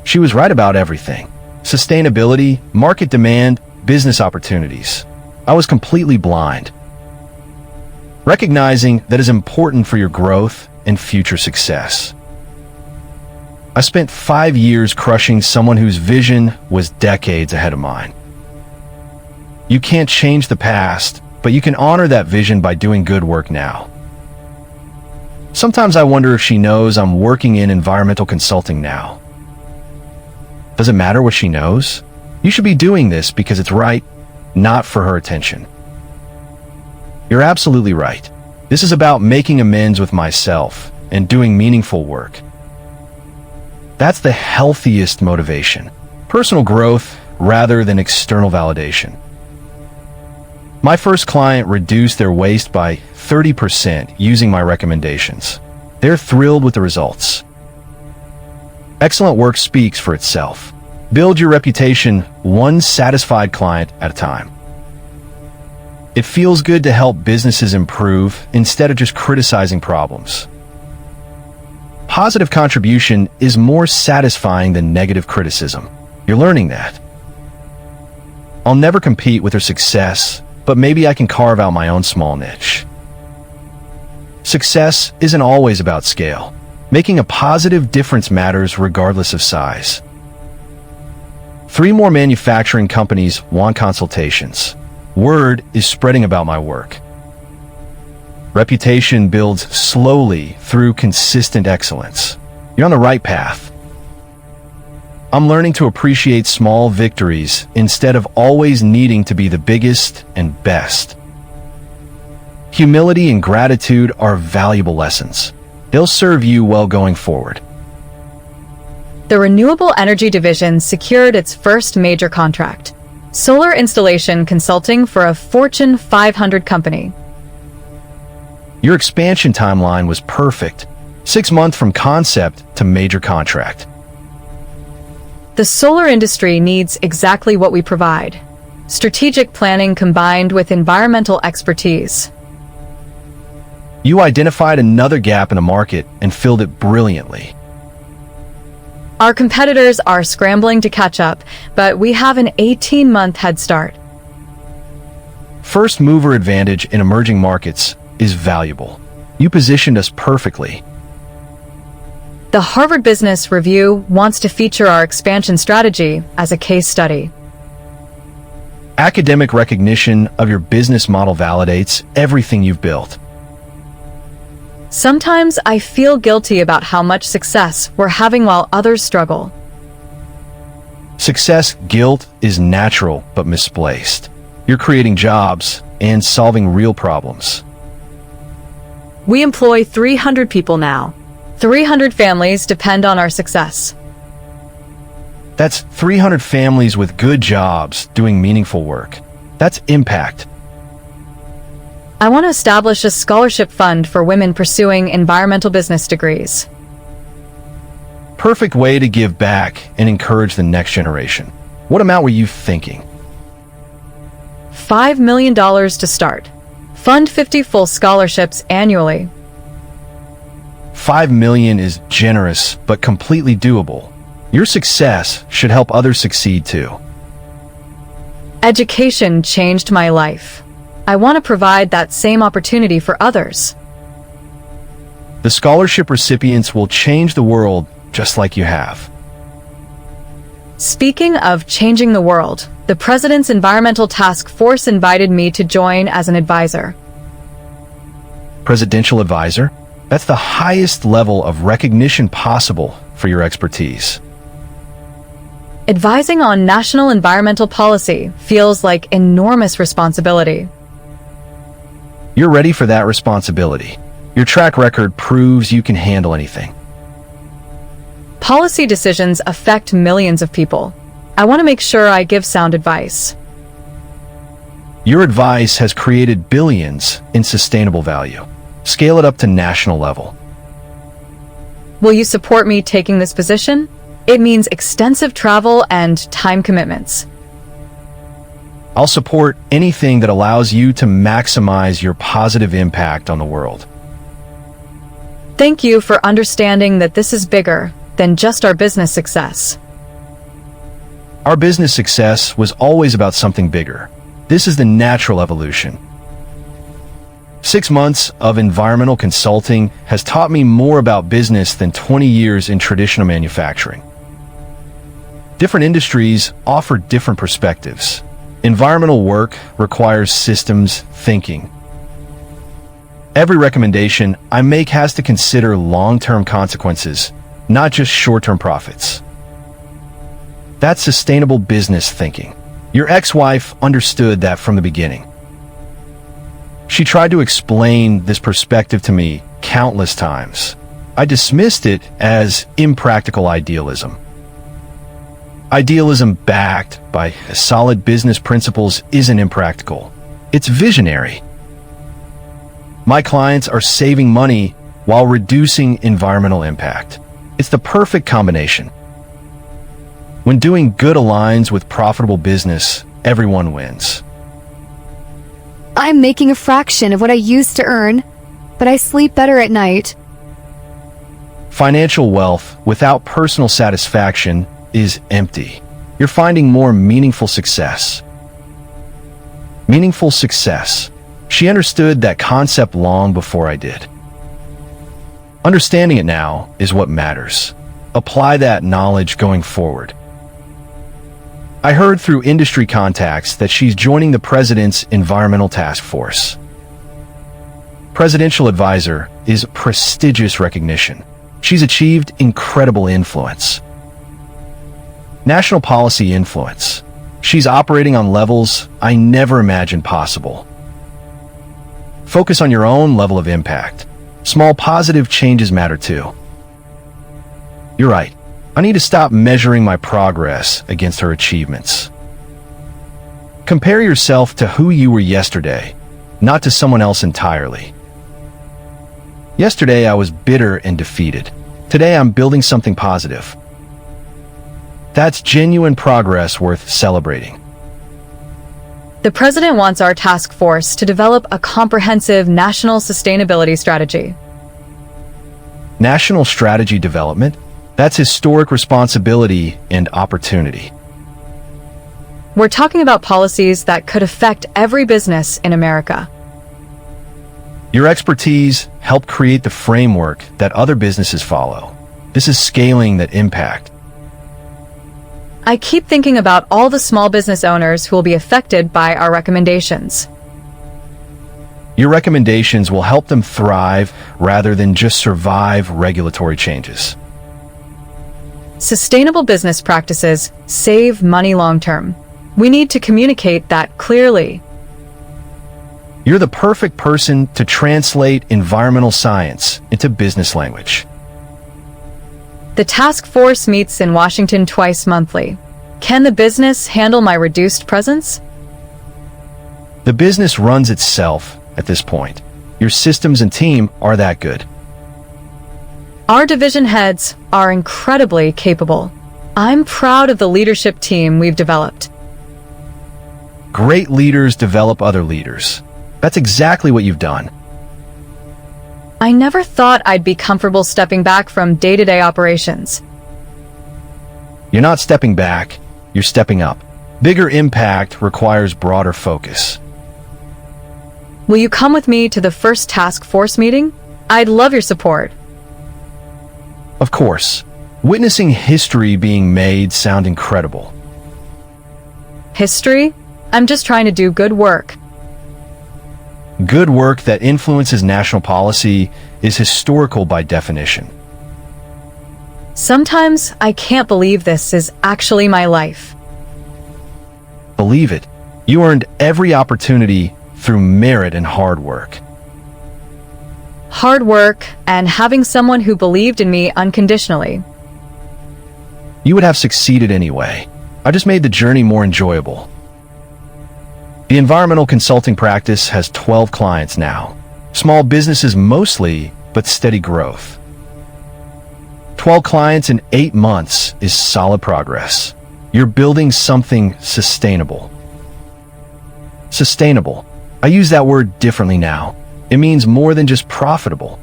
She was right about everything. Sustainability, market demand, business opportunities. I was completely blind. Recognizing that is important for your growth and future success. I spent 5 years crushing someone whose vision was decades ahead of mine. You can't change the past, but you can honor that vision by doing good work now. Sometimes I wonder if she knows I'm working in environmental consulting now. Does it matter what she knows? You should be doing this because it's right, not for her attention. You're absolutely right. This is about making amends with myself and doing meaningful work. That's the healthiest motivation. Personal growth rather than external validation. My first client reduced their waste by 30% using my recommendations. They're thrilled with the results. Excellent work speaks for itself. Build your reputation one satisfied client at a time. It feels good to help businesses improve instead of just criticizing problems. Positive contribution is more satisfying than negative criticism. You're learning that. I'll never compete with her success, but maybe I can carve out my own small niche. Success isn't always about scale. Making a positive difference matters regardless of size. 3 more manufacturing companies want consultations. Word is spreading about my work. Reputation builds slowly through consistent excellence. You're on the right path. I'm learning to appreciate small victories instead of always needing to be the biggest and best. Humility and gratitude are valuable lessons. They'll serve you well going forward. The Renewable Energy Division secured its first major contract. Solar installation consulting for a Fortune 500 company. Your expansion timeline was perfect. 6 months from concept to major contract. The solar industry needs exactly what we provide. Strategic planning combined with environmental expertise. You identified another gap in the market and filled it brilliantly. Our competitors are scrambling to catch up, but we have an 18-month head start. First mover advantage in emerging markets is valuable. You positioned us perfectly. The Harvard Business Review wants to feature our expansion strategy as a case study. Academic recognition of your business model validates everything you've built. Sometimes I feel guilty about how much success we're having while others struggle. Success guilt is natural but misplaced. You're creating jobs and solving real problems. We employ 300 people now. 300 families depend on our success. That's 300 families with good jobs doing meaningful work. That's impact. I want to establish a scholarship fund for women pursuing environmental business degrees. Perfect way to give back and encourage the next generation. What amount were you thinking? $5 million to start. Fund 50 full scholarships annually. $5 million is generous but completely doable. Your success should help others succeed too. Education changed my life. I want to provide that same opportunity for others. The scholarship recipients will change the world just like you have. Speaking of changing the world, the President's Environmental Task Force invited me to join as an advisor. Presidential advisor? That's the highest level of recognition possible for your expertise. Advising on national environmental policy feels like enormous responsibility. You're ready for that responsibility. Your track record proves you can handle anything. Policy decisions affect millions of people. I want to make sure I give sound advice. Your advice has created billions in sustainable value. Scale it up to national level. Will you support me taking this position? It means extensive travel and time commitments. I'll support anything that allows you to maximize your positive impact on the world. Thank you for understanding that this is bigger than just our business success. Our business success was always about something bigger. This is the natural evolution. 6 months of environmental consulting has taught me more about business than 20 years in traditional manufacturing. Different industries offer different perspectives. Environmental work requires systems thinking. Every recommendation I make has to consider long-term consequences, not just short-term profits. That's sustainable business thinking. Your ex-wife understood that from the beginning. She tried to explain this perspective to me countless times. I dismissed it as impractical idealism. Idealism backed by solid business principles isn't impractical. It's visionary. My clients are saving money while reducing environmental impact. It's the perfect combination. When doing good aligns with profitable business, everyone wins. I'm making a fraction of what I used to earn, but I sleep better at night. Financial wealth without personal satisfaction is empty. You're finding more meaningful success. Meaningful success. She understood that concept long before I did. Understanding it now is what matters. Apply that knowledge going forward. I heard through industry contacts that she's joining the President's Environmental Task Force. Presidential advisor is prestigious recognition. She's achieved incredible influence. National policy influence. She's operating on levels I never imagined possible. Focus on your own level of impact. Small positive changes matter too. You're right. I need to stop measuring my progress against her achievements. Compare yourself to who you were yesterday, not to someone else entirely. Yesterday I was bitter and defeated. Today I'm building something positive. That's genuine progress worth celebrating. The President wants our task force to develop a comprehensive national sustainability strategy. National strategy development? That's historic responsibility and opportunity. We're talking about policies that could affect every business in America. Your expertise helped create the framework that other businesses follow. This is scaling that impact. I keep thinking about all the small business owners who will be affected by our recommendations. Your recommendations will help them thrive rather than just survive regulatory changes. Sustainable business practices save money long-term. We need to communicate that clearly. You're the perfect person to translate environmental science into business language. The task force meets in Washington twice monthly. Can the business handle my reduced presence? The business runs itself at this point. Your systems and team are that good. Our division heads are incredibly capable. I'm proud of the leadership team we've developed. Great leaders develop other leaders. That's exactly what you've done. I never thought I'd be comfortable stepping back from day-to-day operations. You're not stepping back, you're stepping up. Bigger impact requires broader focus. Will you come with me to the first task force meeting? I'd love your support. Of course, witnessing history being made sound incredible. History? I'm just trying to do good work. Good work that influences national policy is historical by definition. Sometimes I can't believe this is actually my life. Believe it, you earned every opportunity through merit and hard work. Hard work and having someone who believed in me unconditionally. You would have succeeded anyway. I just made the journey more enjoyable. The environmental consulting practice has 12 clients now. Small businesses mostly, but steady growth. 12 clients in 8 months is solid progress. You're building something sustainable. Sustainable. I use that word differently now. It means more than just profitable.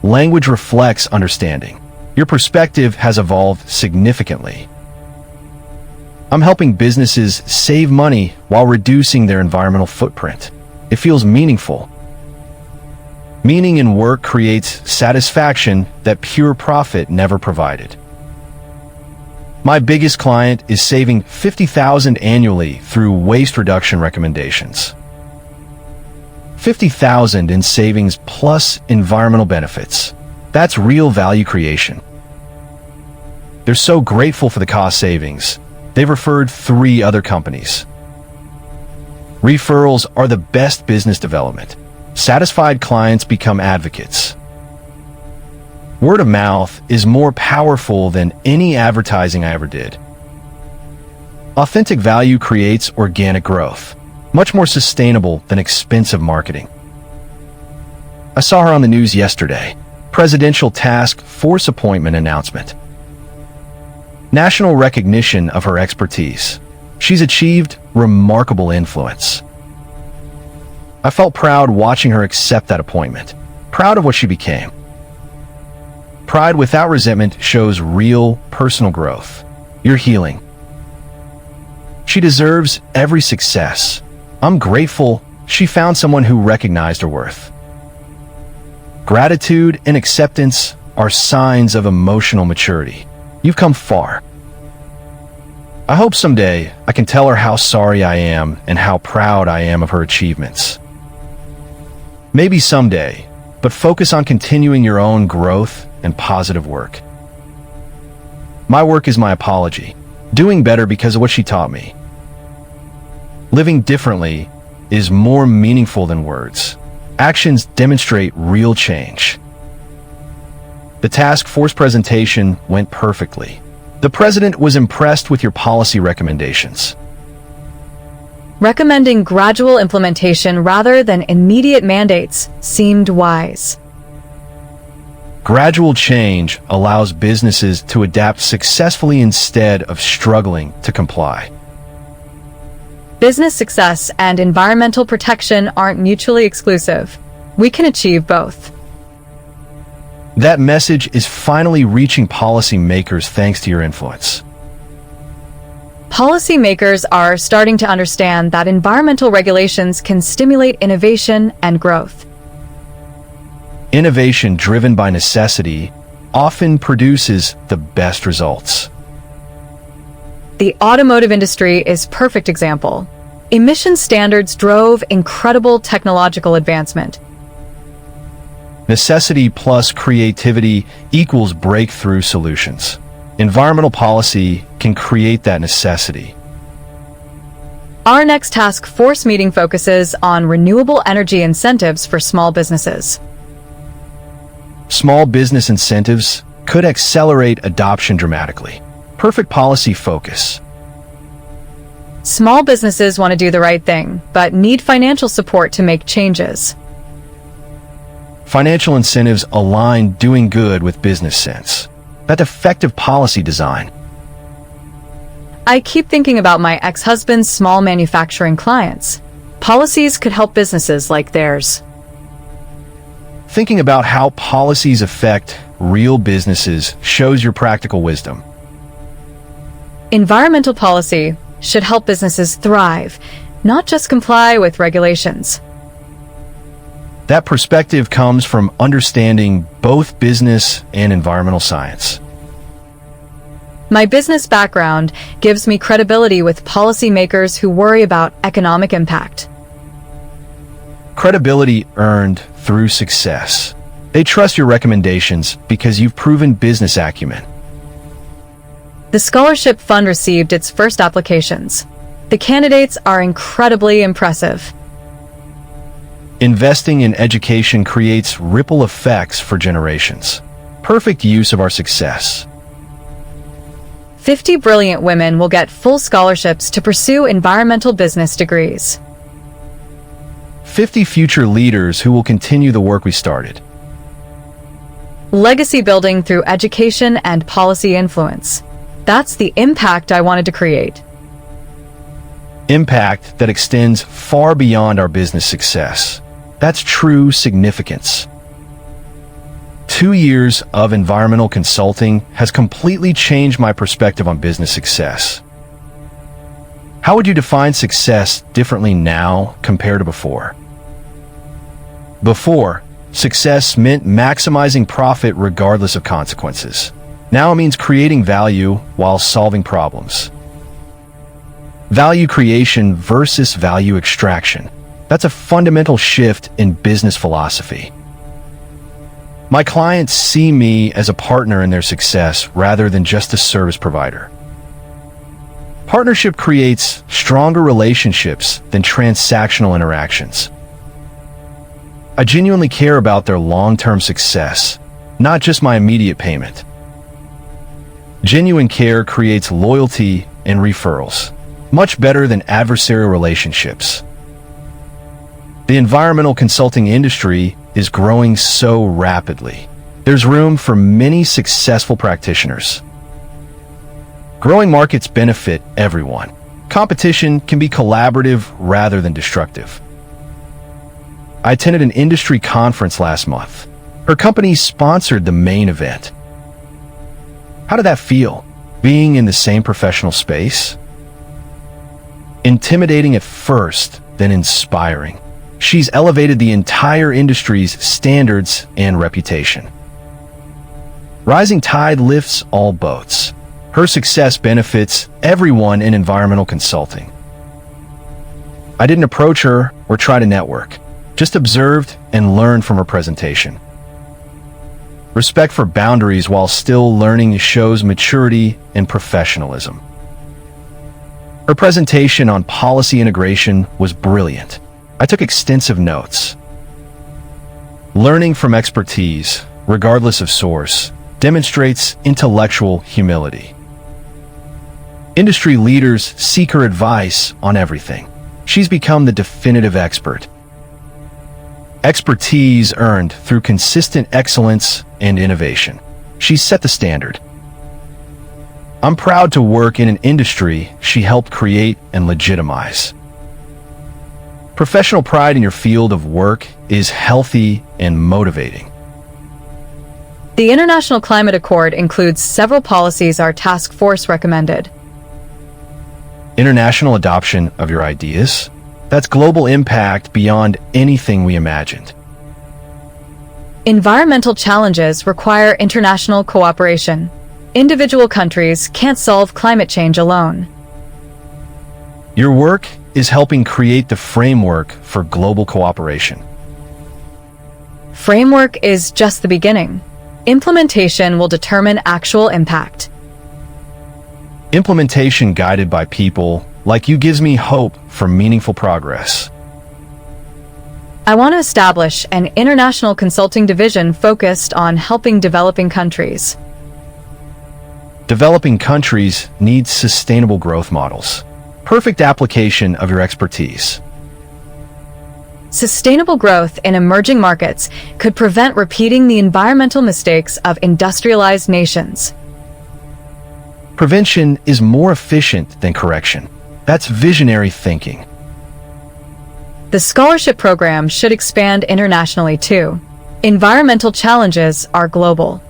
Language reflects understanding. Your perspective has evolved significantly. I'm helping businesses save money while reducing their environmental footprint. It feels meaningful. Meaning in work creates satisfaction that pure profit never provided. My biggest client is saving $50,000 annually through waste reduction recommendations. $50,000 in savings plus environmental benefits. That's real value creation. They're so grateful for the cost savings. They've referred 3 other companies. Referrals are the best business development. Satisfied clients become advocates. Word of mouth is more powerful than any advertising I ever did. Authentic value creates organic growth, much more sustainable than expensive marketing. I saw her on the news yesterday. Presidential Task Force appointment announcement. National recognition of her expertise. She's achieved remarkable influence. I felt proud watching her accept that appointment, proud of what she became. Pride without resentment shows real personal growth. You're healing. She deserves every success. I'm grateful she found someone who recognized her worth. Gratitude and acceptance are signs of emotional maturity. You've come far. I hope someday I can tell her how sorry I am and how proud I am of her achievements. Maybe someday, but focus on continuing your own growth and positive work. My work is my apology, doing better because of what she taught me. Living differently is more meaningful than words. Actions demonstrate real change. The task force presentation went perfectly. The president was impressed with your policy recommendations. Recommending gradual implementation rather than immediate mandates seemed wise. Gradual change allows businesses to adapt successfully instead of struggling to comply. Business success and environmental protection aren't mutually exclusive. We can achieve both. That message is finally reaching policymakers thanks to your influence. Policymakers are starting to understand that environmental regulations can stimulate innovation and growth. Innovation driven by necessity often produces the best results. The automotive industry is a perfect example. Emission standards drove incredible technological advancement. Necessity plus creativity equals breakthrough solutions. Environmental policy can create that necessity. Our next task force meeting focuses on renewable energy incentives for small businesses. Small business incentives could accelerate adoption dramatically. Perfect policy focus. Small businesses want to do the right thing, but need financial support to make changes. Financial incentives align doing good with business sense. That's effective policy design. I keep thinking about my ex-husband's small manufacturing clients. Policies could help businesses like theirs. Thinking about how policies affect real businesses shows your practical wisdom. Environmental policy should help businesses thrive, not just comply with regulations. That perspective comes from understanding both business and environmental science. My business background gives me credibility with policymakers who worry about economic impact. Credibility earned through success. They trust your recommendations because you've proven business acumen. The scholarship fund received its first applications. The candidates are incredibly impressive. Investing in education creates ripple effects for generations. Perfect use of our success. 50 brilliant women will get full scholarships to pursue environmental business degrees. 50 future leaders who will continue the work we started. Legacy building through education and policy influence. That's the impact I wanted to create. Impact that extends far beyond our business success. That's true significance. 2 years of environmental consulting has completely changed my perspective on business success. How would you define success differently now compared to before? Before, success meant maximizing profit regardless of consequences. Now it means creating value while solving problems. Value creation versus value extraction. That's a fundamental shift in business philosophy. My clients see me as a partner in their success rather than just a service provider. Partnership creates stronger relationships than transactional interactions. I genuinely care about their long-term success, not just my immediate payment. Genuine care creates loyalty and referrals, much better than adversarial relationships. The environmental consulting industry is growing so rapidly. There's room for many successful practitioners. Growing markets benefit everyone. Competition can be collaborative rather than destructive. I attended an industry conference last month. Her company sponsored the main event. How did that feel, being in the same professional space? Intimidating at first, then inspiring. She's elevated the entire industry's standards and reputation. Rising tide lifts all boats. Her success benefits everyone in environmental consulting. I didn't approach her or try to network, just observed and learned from her presentation. Respect for boundaries while still learning shows maturity and professionalism. Her presentation on policy integration was brilliant. I took extensive notes. Learning from expertise, regardless of source, demonstrates intellectual humility. Industry leaders seek her advice on everything. She's become the definitive expert. Expertise earned through consistent excellence and innovation. She's set the standard. I'm proud to work in an industry she helped create and legitimize. Professional pride in your field of work is healthy and motivating. The International Climate Accord includes several policies our task force recommended. International adoption of your ideas? That's global impact beyond anything we imagined. Environmental challenges require international cooperation. Individual countries can't solve climate change alone. Your work is helping create the framework for global cooperation. Framework is just the beginning. Implementation will determine actual impact. Implementation guided by people like you gives me hope for meaningful progress. I want to establish an international consulting division focused on helping developing countries. Developing countries need sustainable growth models. Perfect application of your expertise. Sustainable growth in emerging markets could prevent repeating the environmental mistakes of industrialized nations. Prevention is more efficient than correction. That's visionary thinking. The scholarship program should expand internationally too. Environmental challenges are global.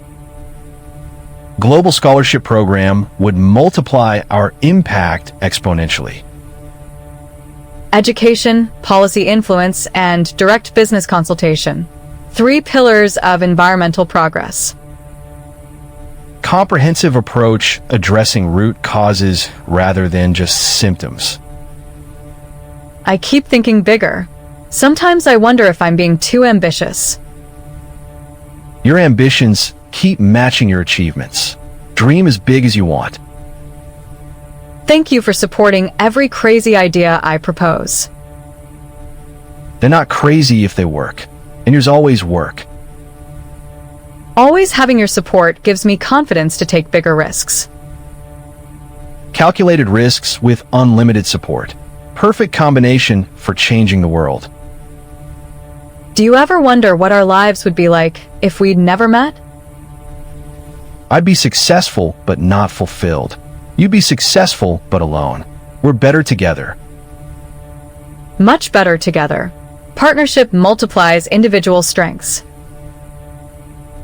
Global scholarship program would multiply our impact exponentially. Education, policy influence, and direct business consultation. 3 pillars of environmental progress. Comprehensive approach addressing root causes rather than just symptoms. I keep thinking bigger. Sometimes I wonder if I'm being too ambitious. Your ambitions keep matching your achievements. Dream as big as you want. Thank you for supporting every crazy idea I propose. They're not crazy if they work, and yours always work. Always having your support gives me confidence to take bigger risks. Calculated risks with unlimited support. Perfect combination for changing the world. Do you ever wonder what our lives would be like if we'd never met? I'd be successful, but not fulfilled. You'd be successful, but alone. We're better together. Much better together. Partnership multiplies individual strengths.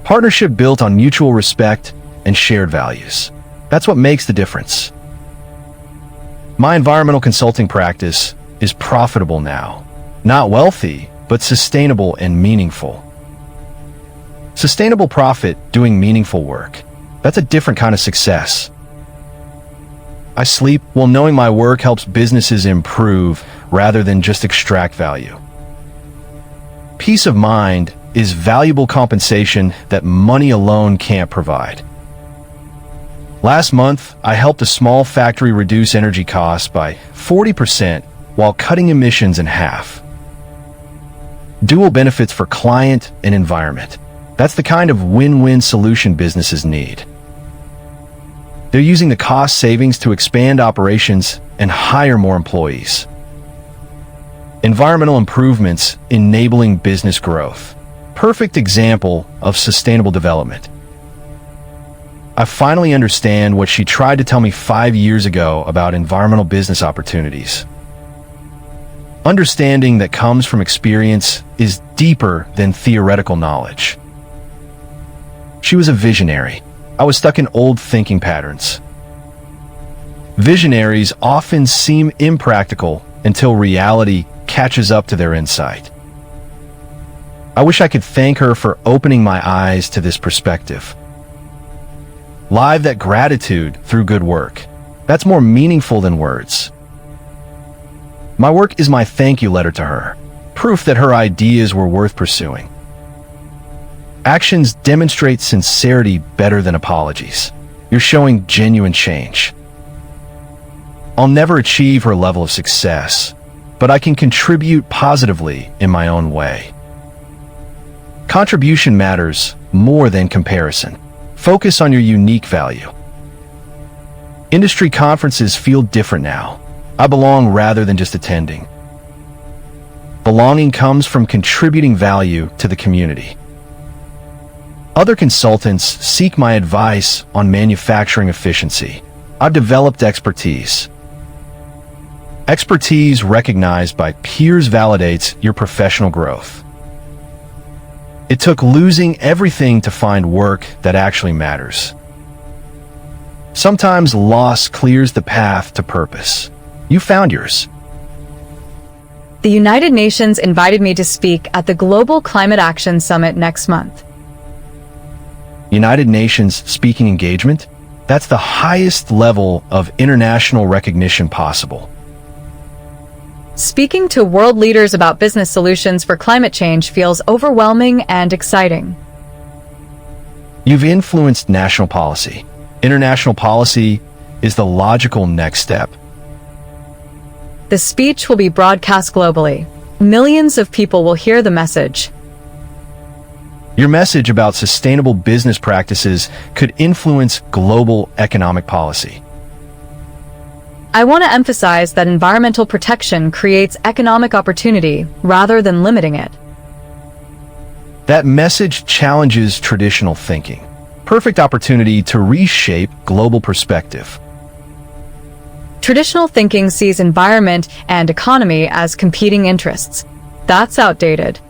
Partnership built on mutual respect and shared values. That's what makes the difference. My environmental consulting practice is profitable now. Not wealthy, but sustainable and meaningful. Sustainable profit doing meaningful work. That's a different kind of success. I sleep while knowing my work helps businesses improve rather than just extract value. Peace of mind is valuable compensation that money alone can't provide. Last month, I helped a small factory reduce energy costs by 40% while cutting emissions in half. Dual benefits for client and environment. That's the kind of win-win solution businesses need. They're using the cost savings to expand operations and hire more employees. Environmental improvements enabling business growth. Perfect example of sustainable development. I finally understand what she tried to tell me 5 years ago about environmental business opportunities. Understanding that comes from experience is deeper than theoretical knowledge. She was a visionary. I was stuck in old thinking patterns. Visionaries often seem impractical until reality catches up to their insight. I wish I could thank her for opening my eyes to this perspective. Live that gratitude through good work. That's more meaningful than words. My work is my thank you letter to her, proof that her ideas were worth pursuing. Actions demonstrate sincerity better than apologies. You're showing genuine change. I'll never achieve her level of success, but I can contribute positively in my own way. Contribution matters more than comparison. Focus on your unique value. Industry conferences feel different now. I belong rather than just attending. Belonging comes from contributing value to the community. Other consultants seek my advice on manufacturing efficiency. I've developed expertise. Expertise recognized by peers validates your professional growth. It took losing everything to find work that actually matters. Sometimes loss clears the path to purpose. You found yours. The United Nations invited me to speak at the Global Climate Action Summit next month. United Nations speaking engagement? That's the highest level of international recognition possible. Speaking to world leaders about business solutions for climate change feels overwhelming and exciting. You've influenced national policy. International policy is the logical next step. The speech will be broadcast globally. Millions of people will hear the message. Your message about sustainable business practices could influence global economic policy. I want to emphasize that environmental protection creates economic opportunity rather than limiting it. That message challenges traditional thinking. Perfect opportunity to reshape global perspective. Traditional thinking sees environment and economy as competing interests. That's outdated.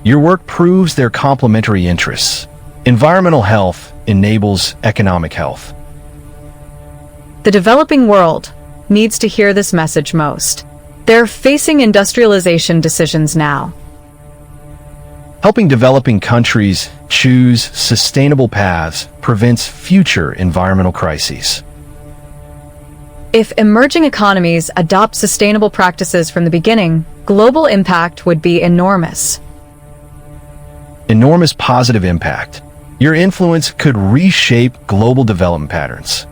Your work proves their complementary interests. Environmental health enables economic health. The developing world needs to hear this message most. They're facing industrialization decisions now. Helping developing countries choose sustainable paths prevents future environmental crises. If emerging economies adopt sustainable practices from the beginning, global impact would be enormous. Enormous positive impact. Your influence could reshape global development patterns.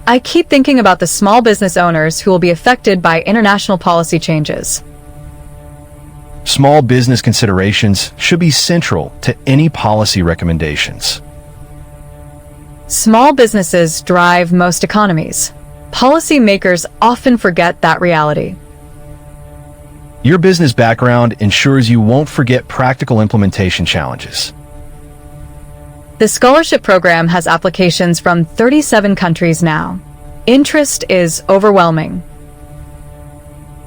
I keep thinking about the small business owners who will be affected by international policy changes. Small business considerations should be central to any policy recommendations. Small businesses drive most economies. Policymakers often forget that reality. Your business background ensures you won't forget practical implementation challenges. The scholarship program has applications from 37 countries now. Interest is overwhelming.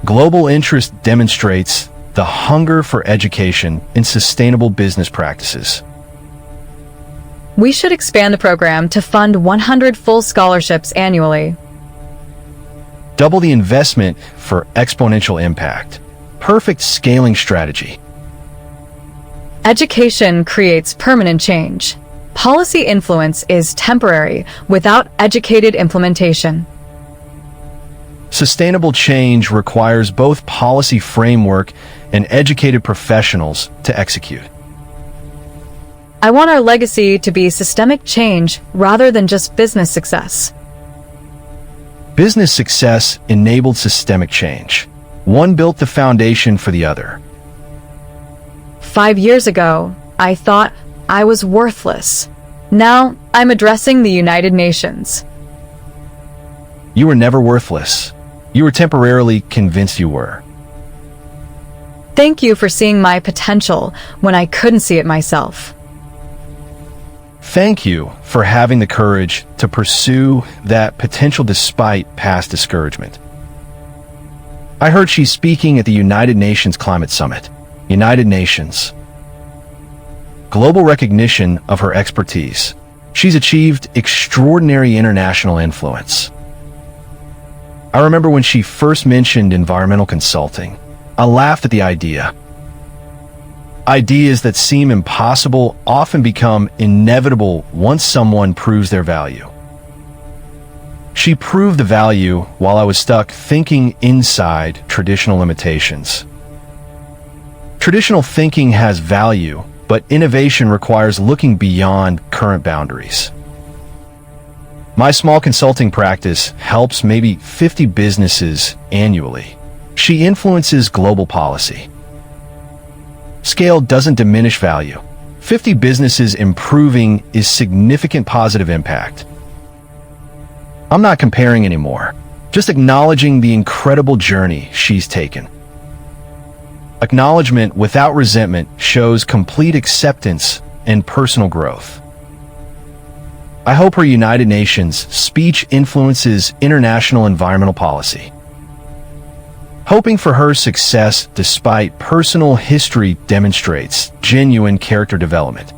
Global interest demonstrates the hunger for education in sustainable business practices. We should expand the program to fund 100 full scholarships annually. Double the investment for exponential impact. Perfect scaling strategy. Education creates permanent change. Policy influence is temporary without educated implementation. Sustainable change requires both policy framework and educated professionals to execute. I want our legacy to be systemic change rather than just business success. Business success enabled systemic change. One built the foundation for the other. 5 years ago, I thought I was worthless. Now, I'm addressing the United Nations. You were never worthless. You were temporarily convinced you were. Thank you for seeing my potential when I couldn't see it myself. Thank you for having the courage to pursue that potential despite past discouragement. I heard she's speaking at the United Nations Climate Summit. United Nations. Global recognition of her expertise. She's achieved extraordinary international influence. I remember when she first mentioned environmental consulting. I laughed at the idea. Ideas that seem impossible often become inevitable once someone proves their value. She proved the value while I was stuck thinking inside traditional limitations. Traditional thinking has value, but innovation requires looking beyond current boundaries. My small consulting practice helps maybe 50 businesses annually. She influences global policy. Scale doesn't diminish value. 50 businesses improving is significant positive impact. I'm not comparing anymore, just acknowledging the incredible journey she's taken. Acknowledgement without resentment shows complete acceptance and personal growth. I hope her United Nations speech influences international environmental policy. Hoping for her success despite personal history demonstrates genuine character development.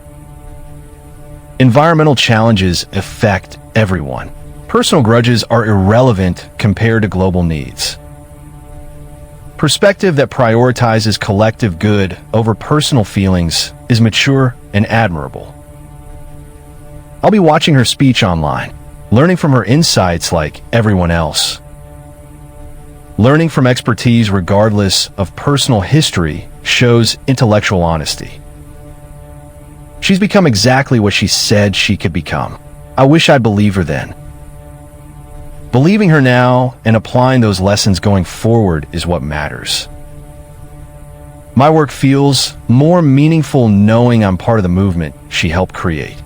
Environmental challenges affect everyone. Personal grudges are irrelevant compared to global needs. Perspective that prioritizes collective good over personal feelings is mature and admirable. I'll be watching her speech online, learning from her insights like everyone else. Learning from expertise regardless of personal history shows intellectual honesty. She's become exactly what she said she could become. I wish I'd believed her then. Believing her now and applying those lessons going forward is what matters. My work feels more meaningful knowing I'm part of the movement she helped create.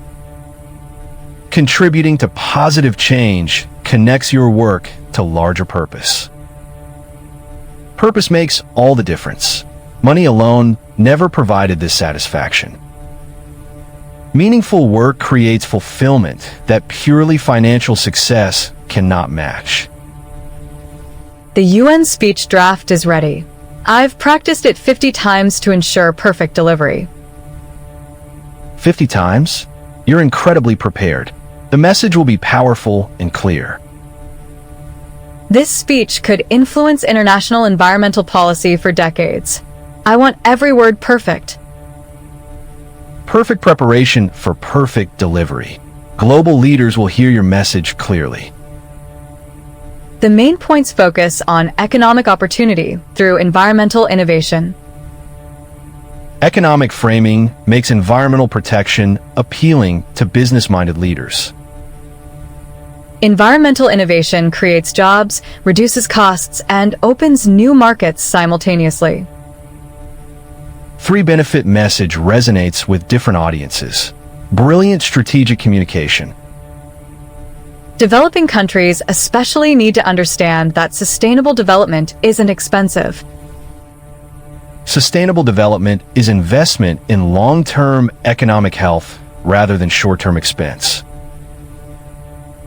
Contributing to positive change connects your work to larger purpose. Purpose makes all the difference. Money alone never provided this satisfaction. Meaningful work creates fulfillment that purely financial success cannot match. The UN speech draft is ready. I've practiced it 50 times to ensure perfect delivery. 50 times? You're incredibly prepared. The message will be powerful and clear. This speech could influence international environmental policy for decades. I want every word perfect. Perfect preparation for perfect delivery. Global leaders will hear your message clearly. The main points focus on economic opportunity through environmental innovation. Economic framing makes environmental protection appealing to business-minded leaders. Environmental innovation creates jobs, reduces costs, and opens new markets simultaneously. Three-benefit message resonates with different audiences. Brilliant strategic communication. Developing countries especially need to understand that sustainable development isn't expensive. Sustainable development is investment in long-term economic health rather than short-term expense.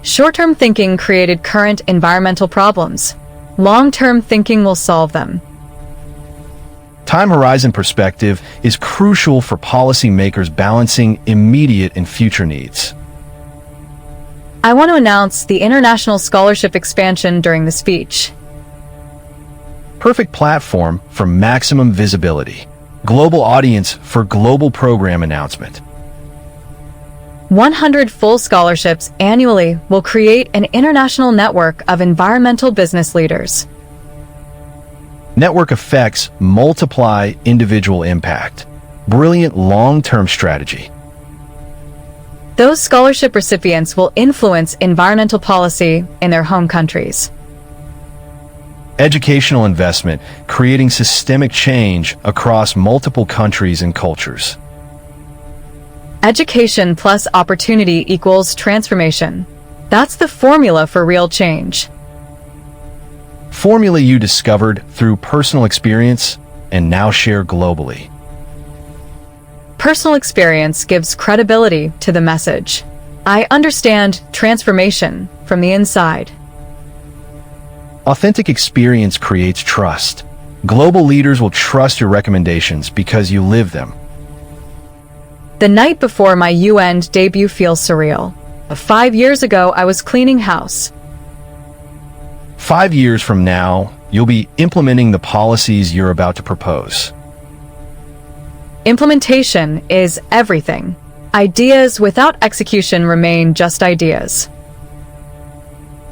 Short-term thinking created current environmental problems. Long-term thinking will solve them. Time horizon perspective is crucial for policymakers balancing immediate and future needs. I want to announce the international scholarship expansion during the speech. Perfect platform for maximum visibility. Global audience for global program announcement. 100 full scholarships annually will create an international network of environmental business leaders. Network effects multiply individual impact. Brilliant long-term strategy. Those scholarship recipients will influence environmental policy in their home countries. Educational investment, creating systemic change across multiple countries and cultures. Education plus opportunity equals transformation. That's the formula for real change. Formula you discovered through personal experience and now share globally. Personal experience gives credibility to the message. I understand transformation from the inside. Authentic experience creates trust. Global leaders will trust your recommendations because you live them. The night before my UN debut feels surreal. 5 years ago, I was cleaning house. 5 years from now, you'll be implementing the policies you're about to propose. Implementation is everything. Ideas without execution remain just ideas.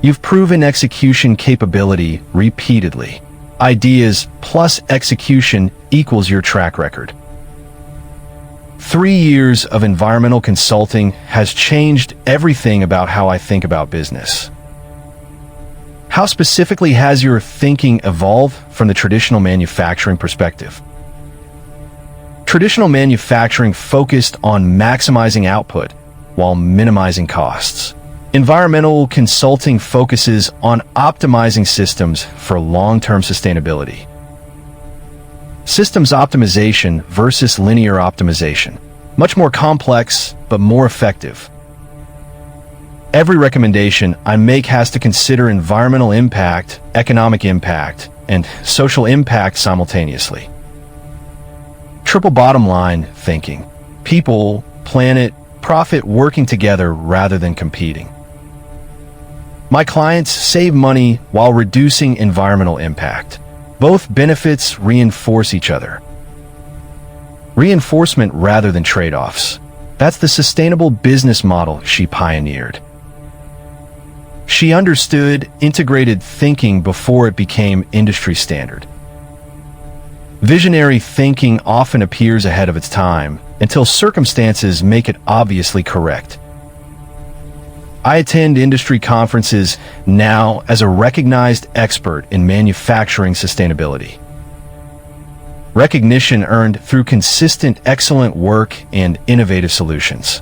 You've proven execution capability repeatedly. Ideas plus execution equals your track record. 3 years of environmental consulting has changed everything about how I think about business. How specifically has your thinking evolved from the traditional manufacturing perspective? Traditional manufacturing focused on maximizing output while minimizing costs. Environmental consulting focuses on optimizing systems for long-term sustainability. Systems optimization versus linear optimization. Much more complex, but more effective. Every recommendation I make has to consider environmental impact, economic impact, and social impact simultaneously. Triple bottom line thinking. People, planet, profit working together rather than competing. My clients save money while reducing environmental impact. Both benefits reinforce each other. Reinforcement rather than trade-offs. That's the sustainable business model she pioneered. She understood integrated thinking before it became industry standard. Visionary thinking often appears ahead of its time until circumstances make it obviously correct. I attend industry conferences now as a recognized expert in manufacturing sustainability. Recognition earned through consistent excellent work and innovative solutions.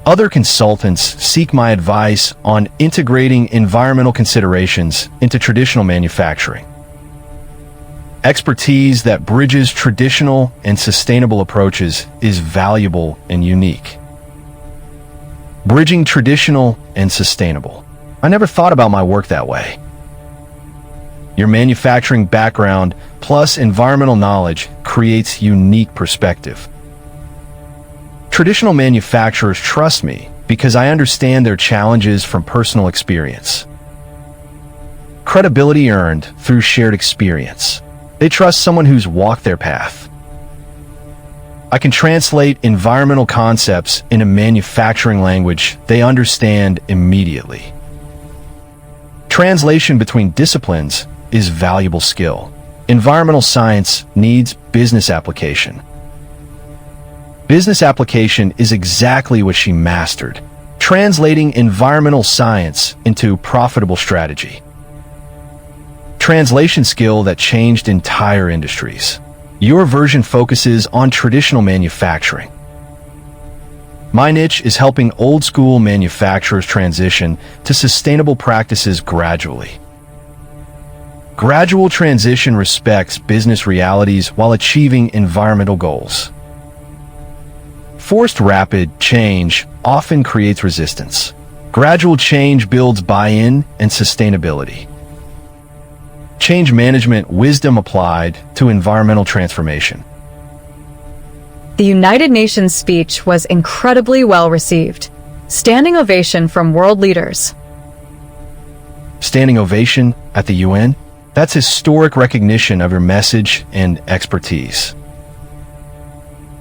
Other consultants seek my advice on integrating environmental considerations into traditional manufacturing. Expertise that bridges traditional and sustainable approaches is valuable and unique. Bridging traditional and sustainable. I never thought about my work that way. Your manufacturing background plus environmental knowledge creates unique perspective. Traditional manufacturers trust me because I understand their challenges from personal experience. Credibility earned through shared experience. They trust someone who's walked their path. I can translate environmental concepts into manufacturing language they understand immediately. Translation between disciplines is valuable skill. Environmental science needs business application. Business application is exactly what she mastered, translating environmental science into profitable strategy. Translation skill that changed entire industries. Your version focuses on traditional manufacturing. My niche is helping old-school manufacturers transition to sustainable practices gradually. Gradual transition respects business realities while achieving environmental goals. Forced rapid change often creates resistance. Gradual change builds buy-in and sustainability. Change management wisdom applied to environmental transformation. The United Nations speech was incredibly well received. Standing ovation from world leaders. Standing ovation at the UN? That's historic recognition of your message and expertise.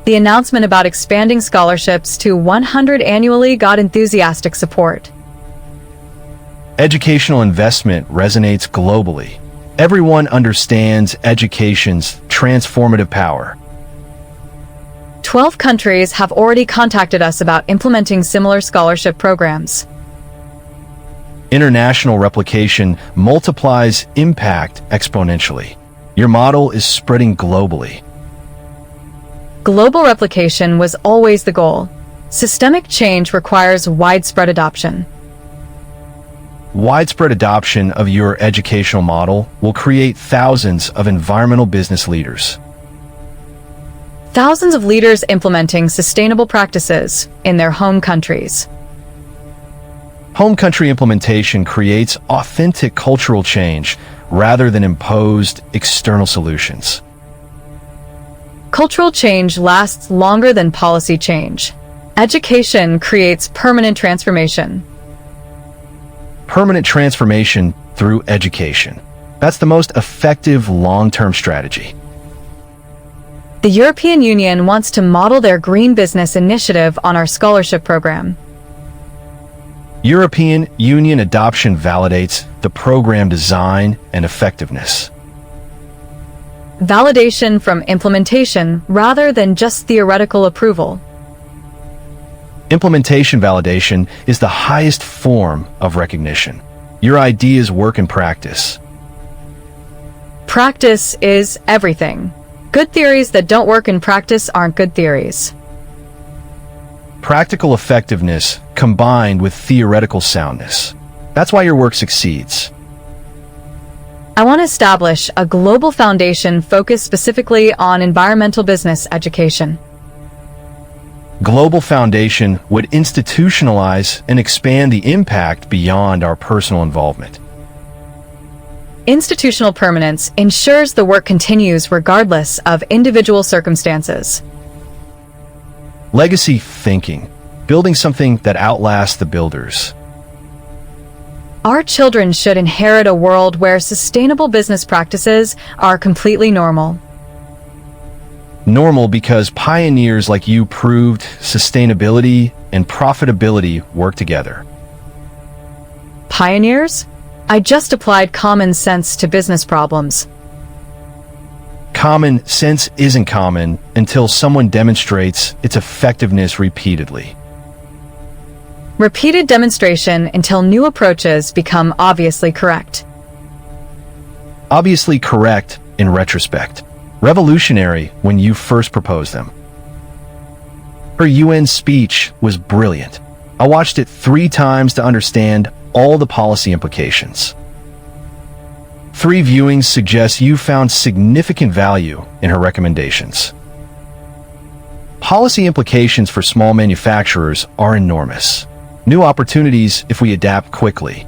The announcement about expanding scholarships to 100 annually got enthusiastic support. Educational investment resonates globally. Everyone understands education's transformative power. 12 countries have already contacted us about implementing similar scholarship programs. International replication multiplies impact exponentially. Your model is spreading globally. Global replication was always the goal. Systemic change requires widespread adoption. Widespread adoption of your educational model will create thousands of environmental business leaders. Thousands of leaders implementing sustainable practices in their home countries. Home country implementation creates authentic cultural change rather than imposed external solutions. Cultural change lasts longer than policy change. Education creates permanent transformation. Permanent transformation through education. That's the most effective long-term strategy. The European Union wants to model their Green Business Initiative on our scholarship program. European Union adoption validates the program design and effectiveness. Validation from implementation rather than just theoretical approval. Implementation validation is the highest form of recognition. Your ideas work in practice. Practice is everything. Good theories that don't work in practice aren't good theories. Practical effectiveness combined with theoretical soundness. That's why your work succeeds. I want to establish a global foundation focused specifically on environmental business education. Global Foundation would institutionalize and expand the impact beyond our personal involvement. Institutional permanence ensures the work continues regardless of individual circumstances. Legacy thinking, building something that outlasts the builders. Our children should inherit a world where sustainable business practices are completely normal. Normal because pioneers like you proved sustainability and profitability work together. Pioneers? I just applied common sense to business problems. Common sense isn't common until someone demonstrates its effectiveness repeatedly. Repeated demonstration until new approaches become obviously correct. Obviously correct in retrospect. Revolutionary when you first proposed them. Her UN speech was brilliant. I watched it 3 times to understand all the policy implications. 3 viewings suggest you found significant value in her recommendations. Policy implications for small manufacturers are enormous. New opportunities if we adapt quickly.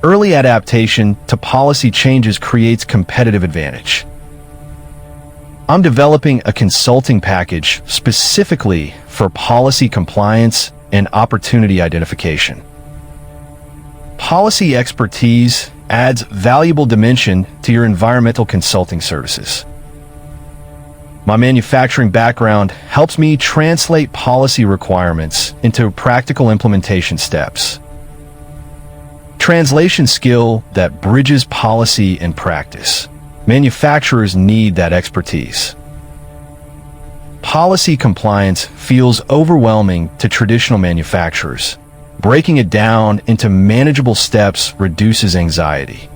Early adaptation to policy changes creates competitive advantage. I'm developing a consulting package specifically for policy compliance and opportunity identification. Policy expertise adds valuable dimension to your environmental consulting services. My manufacturing background helps me translate policy requirements into practical implementation steps. Translation skill that bridges policy and practice. Manufacturers need that expertise. Policy compliance feels overwhelming to traditional manufacturers. Breaking it down into manageable steps reduces anxiety.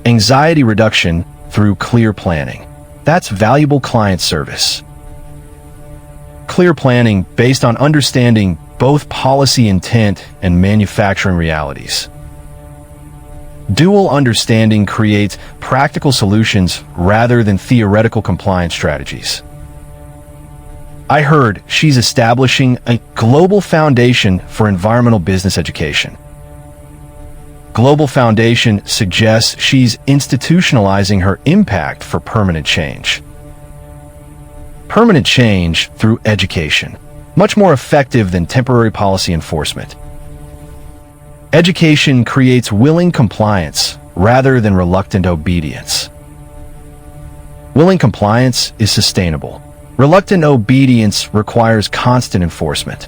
Anxiety reduction through clear planning. That's valuable client service. Clear planning based on understanding both policy intent and manufacturing realities. Dual understanding creates practical solutions rather than theoretical compliance strategies. I heard she's establishing a global foundation for environmental business education. Global Foundation suggests she's institutionalizing her impact for permanent change. Permanent change through education. Much more effective than temporary policy enforcement. Education creates willing compliance rather than reluctant obedience. Willing compliance is sustainable. Reluctant obedience requires constant enforcement.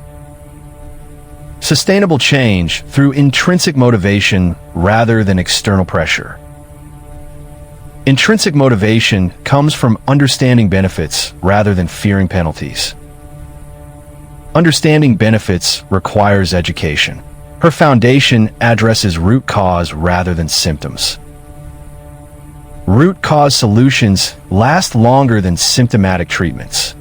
Sustainable change through intrinsic motivation rather than external pressure. Intrinsic motivation comes from understanding benefits rather than fearing penalties. Understanding benefits requires education. Her foundation addresses root cause rather than symptoms. Root cause solutions last longer than symptomatic treatments.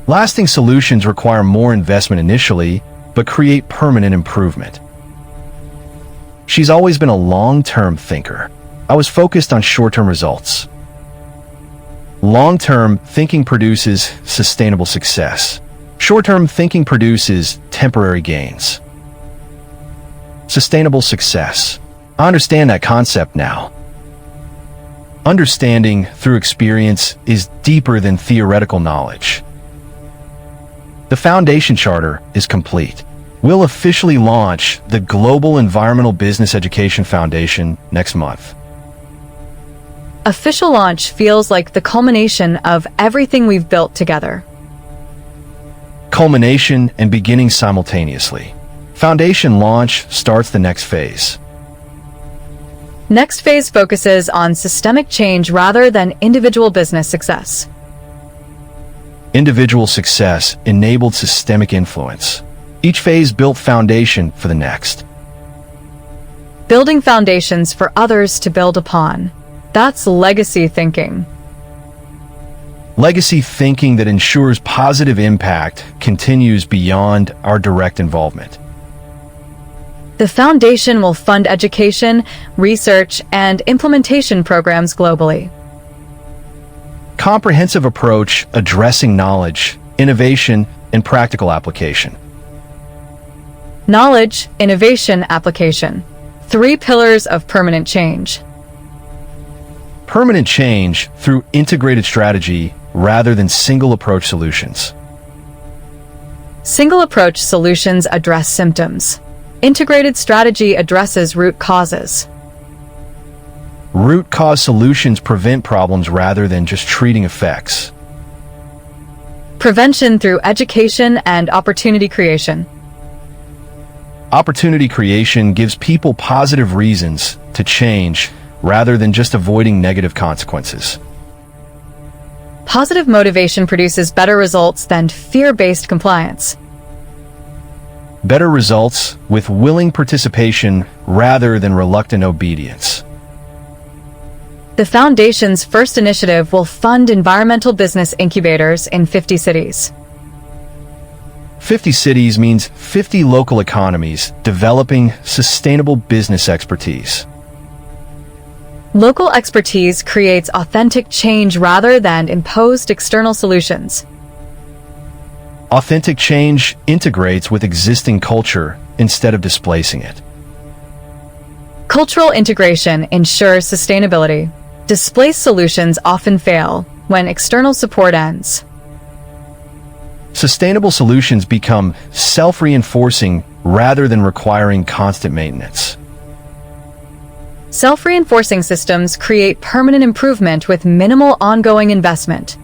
Lasting solutions require more investment initially, but create permanent improvement. She's always been a long-term thinker. I was focused on short-term results. Long-term thinking produces sustainable success. Short-term thinking produces temporary gains. Sustainable success. I understand that concept now. Understanding through experience is deeper than theoretical knowledge. The Foundation Charter is complete. We'll officially launch the Global Environmental Business Education Foundation next month. Official launch feels like the culmination of everything we've built together. Culmination and beginning simultaneously. Foundation launch starts the next phase. Next phase focuses on systemic change rather than individual business success. Individual success enabled systemic influence. Each phase built foundation for the next. Building foundations for others to build upon. That's legacy thinking. Legacy thinking that ensures positive impact continues beyond our direct involvement. The foundation will fund education, research, and implementation programs globally. Comprehensive approach addressing knowledge, innovation, and practical application. Knowledge, innovation, application. 3 pillars of permanent change. Permanent change through integrated strategy rather than single approach solutions. Single approach solutions address symptoms. Integrated strategy addresses root causes. Root cause solutions prevent problems rather than just treating effects. Prevention through education and opportunity creation. Opportunity creation gives people positive reasons to change rather than just avoiding negative consequences. Positive motivation produces better results than fear-based compliance. Better results with willing participation rather than reluctant obedience. The Foundation's first initiative will fund environmental business incubators in 50 cities. 50 cities means 50 local economies developing sustainable business expertise. Local expertise creates authentic change rather than imposed external solutions. Authentic change integrates with existing culture instead of displacing it. Cultural integration ensures sustainability. Displaced solutions often fail when external support ends. Sustainable solutions become self-reinforcing rather than requiring constant maintenance. Self-reinforcing systems create permanent improvement with minimal ongoing investment.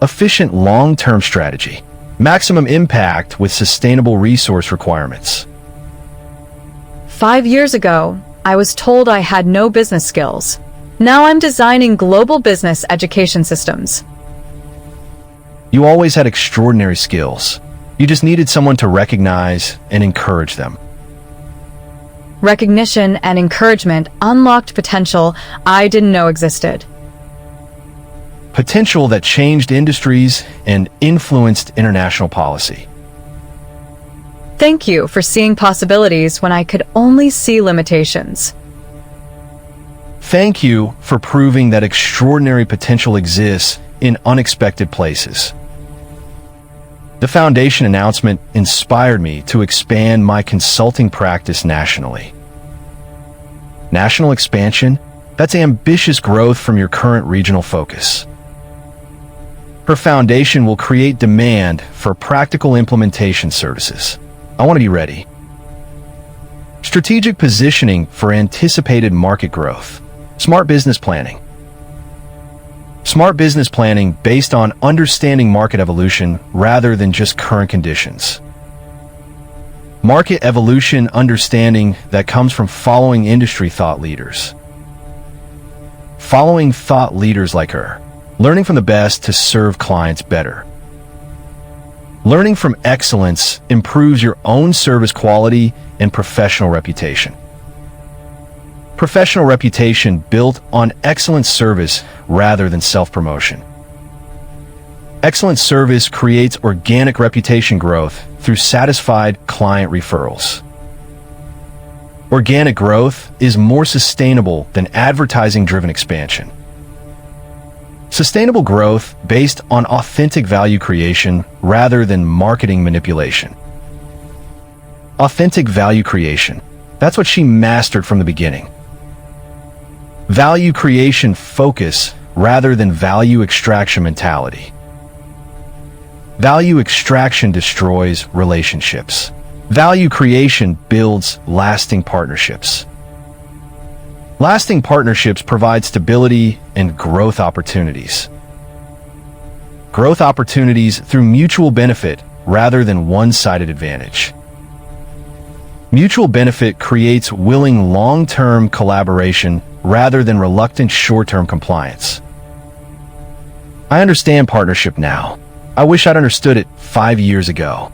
Efficient long-term strategy. Maximum impact with sustainable resource requirements. 5 years ago, I was told I had no business skills. Now I'm designing global business education systems. You always had extraordinary skills. You just needed someone to recognize and encourage them. Recognition and encouragement unlocked potential I didn't know existed. Potential that changed industries and influenced international policy. Thank you for seeing possibilities when I could only see limitations. Thank you for proving that extraordinary potential exists in unexpected places. The Foundation announcement inspired me to expand my consulting practice nationally. National expansion? That's ambitious growth from your current regional focus. Her foundation will create demand for practical implementation services. I want to be ready. Strategic positioning for anticipated market growth. Smart business planning. Smart business planning based on understanding market evolution rather than just current conditions. Market evolution understanding that comes from following industry thought leaders. Following thought leaders like her. Learning from the best to serve clients better. Learning from excellence improves your own service quality and professional reputation. Professional reputation built on excellent service rather than self-promotion. Excellent service creates organic reputation growth through satisfied client referrals. Organic growth is more sustainable than advertising-driven expansion. Sustainable growth based on authentic value creation rather than marketing manipulation. Authentic value creation. That's what she mastered from the beginning. Value creation focus rather than value extraction mentality. Value extraction destroys relationships. Value creation builds lasting partnerships. Lasting partnerships provide stability and growth opportunities. Growth opportunities through mutual benefit rather than one-sided advantage. Mutual benefit creates willing long-term collaboration rather than reluctant short-term compliance. I understand partnership now. I wish I'd understood it 5 years ago.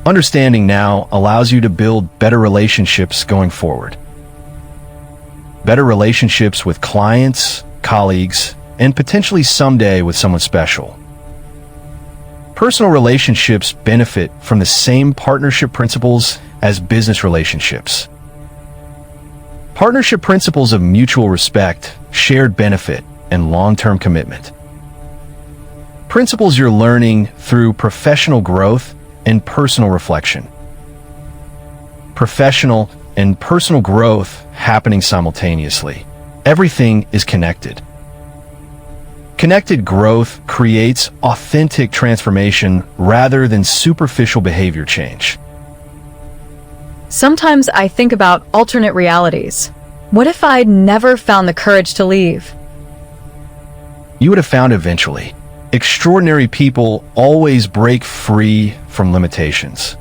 Understanding now allows you to build better relationships going forward. Better relationships with clients, colleagues, and potentially someday with someone special. Personal relationships benefit from the same partnership principles as business relationships. Partnership principles of mutual respect, shared benefit, and long-term commitment. Principles you're learning through professional growth and personal reflection. Professional and personal growth happening simultaneously. Everything is connected. Connected growth creates authentic transformation rather than superficial behavior change. Sometimes I think about alternate realities. What if I'd never found the courage to leave? You would have found eventually. Extraordinary people always break free from limitations.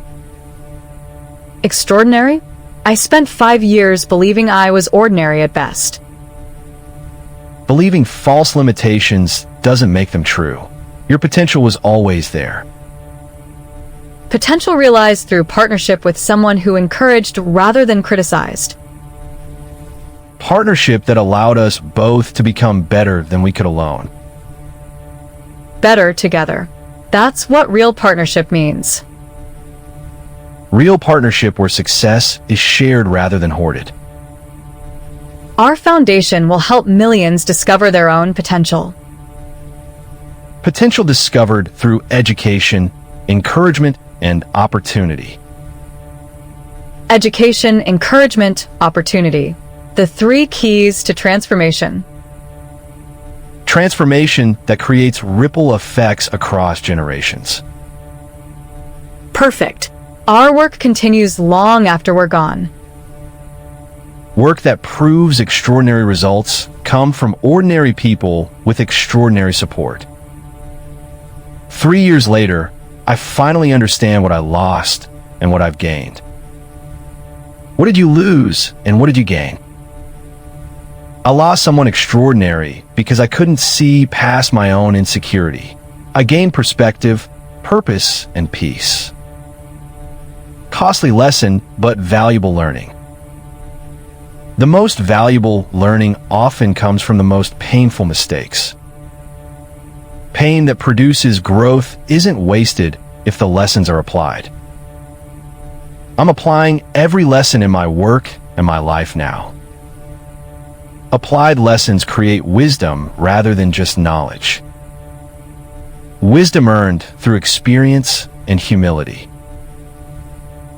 Extraordinary? I spent 5 years believing I was ordinary at best. Believing false limitations doesn't make them true. Your potential was always there. Potential realized through partnership with someone who encouraged rather than criticized. Partnership that allowed us both to become better than we could alone. Better together. That's what real partnership means. Real partnership where success is shared rather than hoarded. Our foundation will help millions discover their own potential. Potential discovered through education, encouragement, and opportunity. Education, encouragement, opportunity. The 3 keys to transformation. Transformation that creates ripple effects across generations. Perfect. Our work continues long after we're gone. Work that proves extraordinary results come from ordinary people with extraordinary support. 3 years later, I finally understand what I lost and what I've gained. What did you lose and what did you gain? I lost someone extraordinary because I couldn't see past my own insecurity. I gained perspective, purpose, and peace. Costly lesson, but valuable learning. The most valuable learning often comes from the most painful mistakes. Pain that produces growth isn't wasted if the lessons are applied. I'm applying every lesson in my work and my life now. Applied lessons create wisdom rather than just knowledge. Wisdom earned through experience and humility.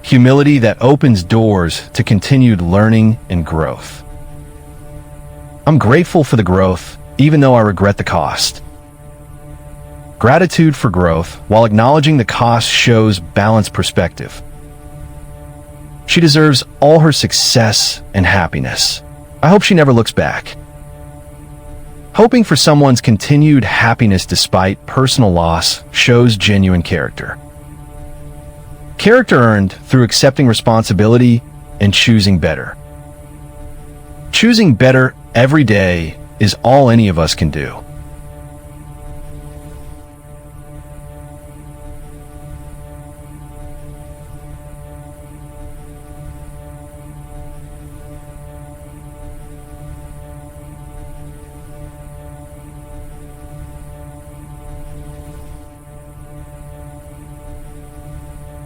Humility that opens doors to continued learning and growth. I'm grateful for the growth, even though I regret the cost. Gratitude for growth, while acknowledging the cost, shows balanced perspective. She deserves all her success and happiness. I hope she never looks back. Hoping for someone's continued happiness despite personal loss shows genuine character. Character earned through accepting responsibility and choosing better. Choosing better every day is all any of us can do.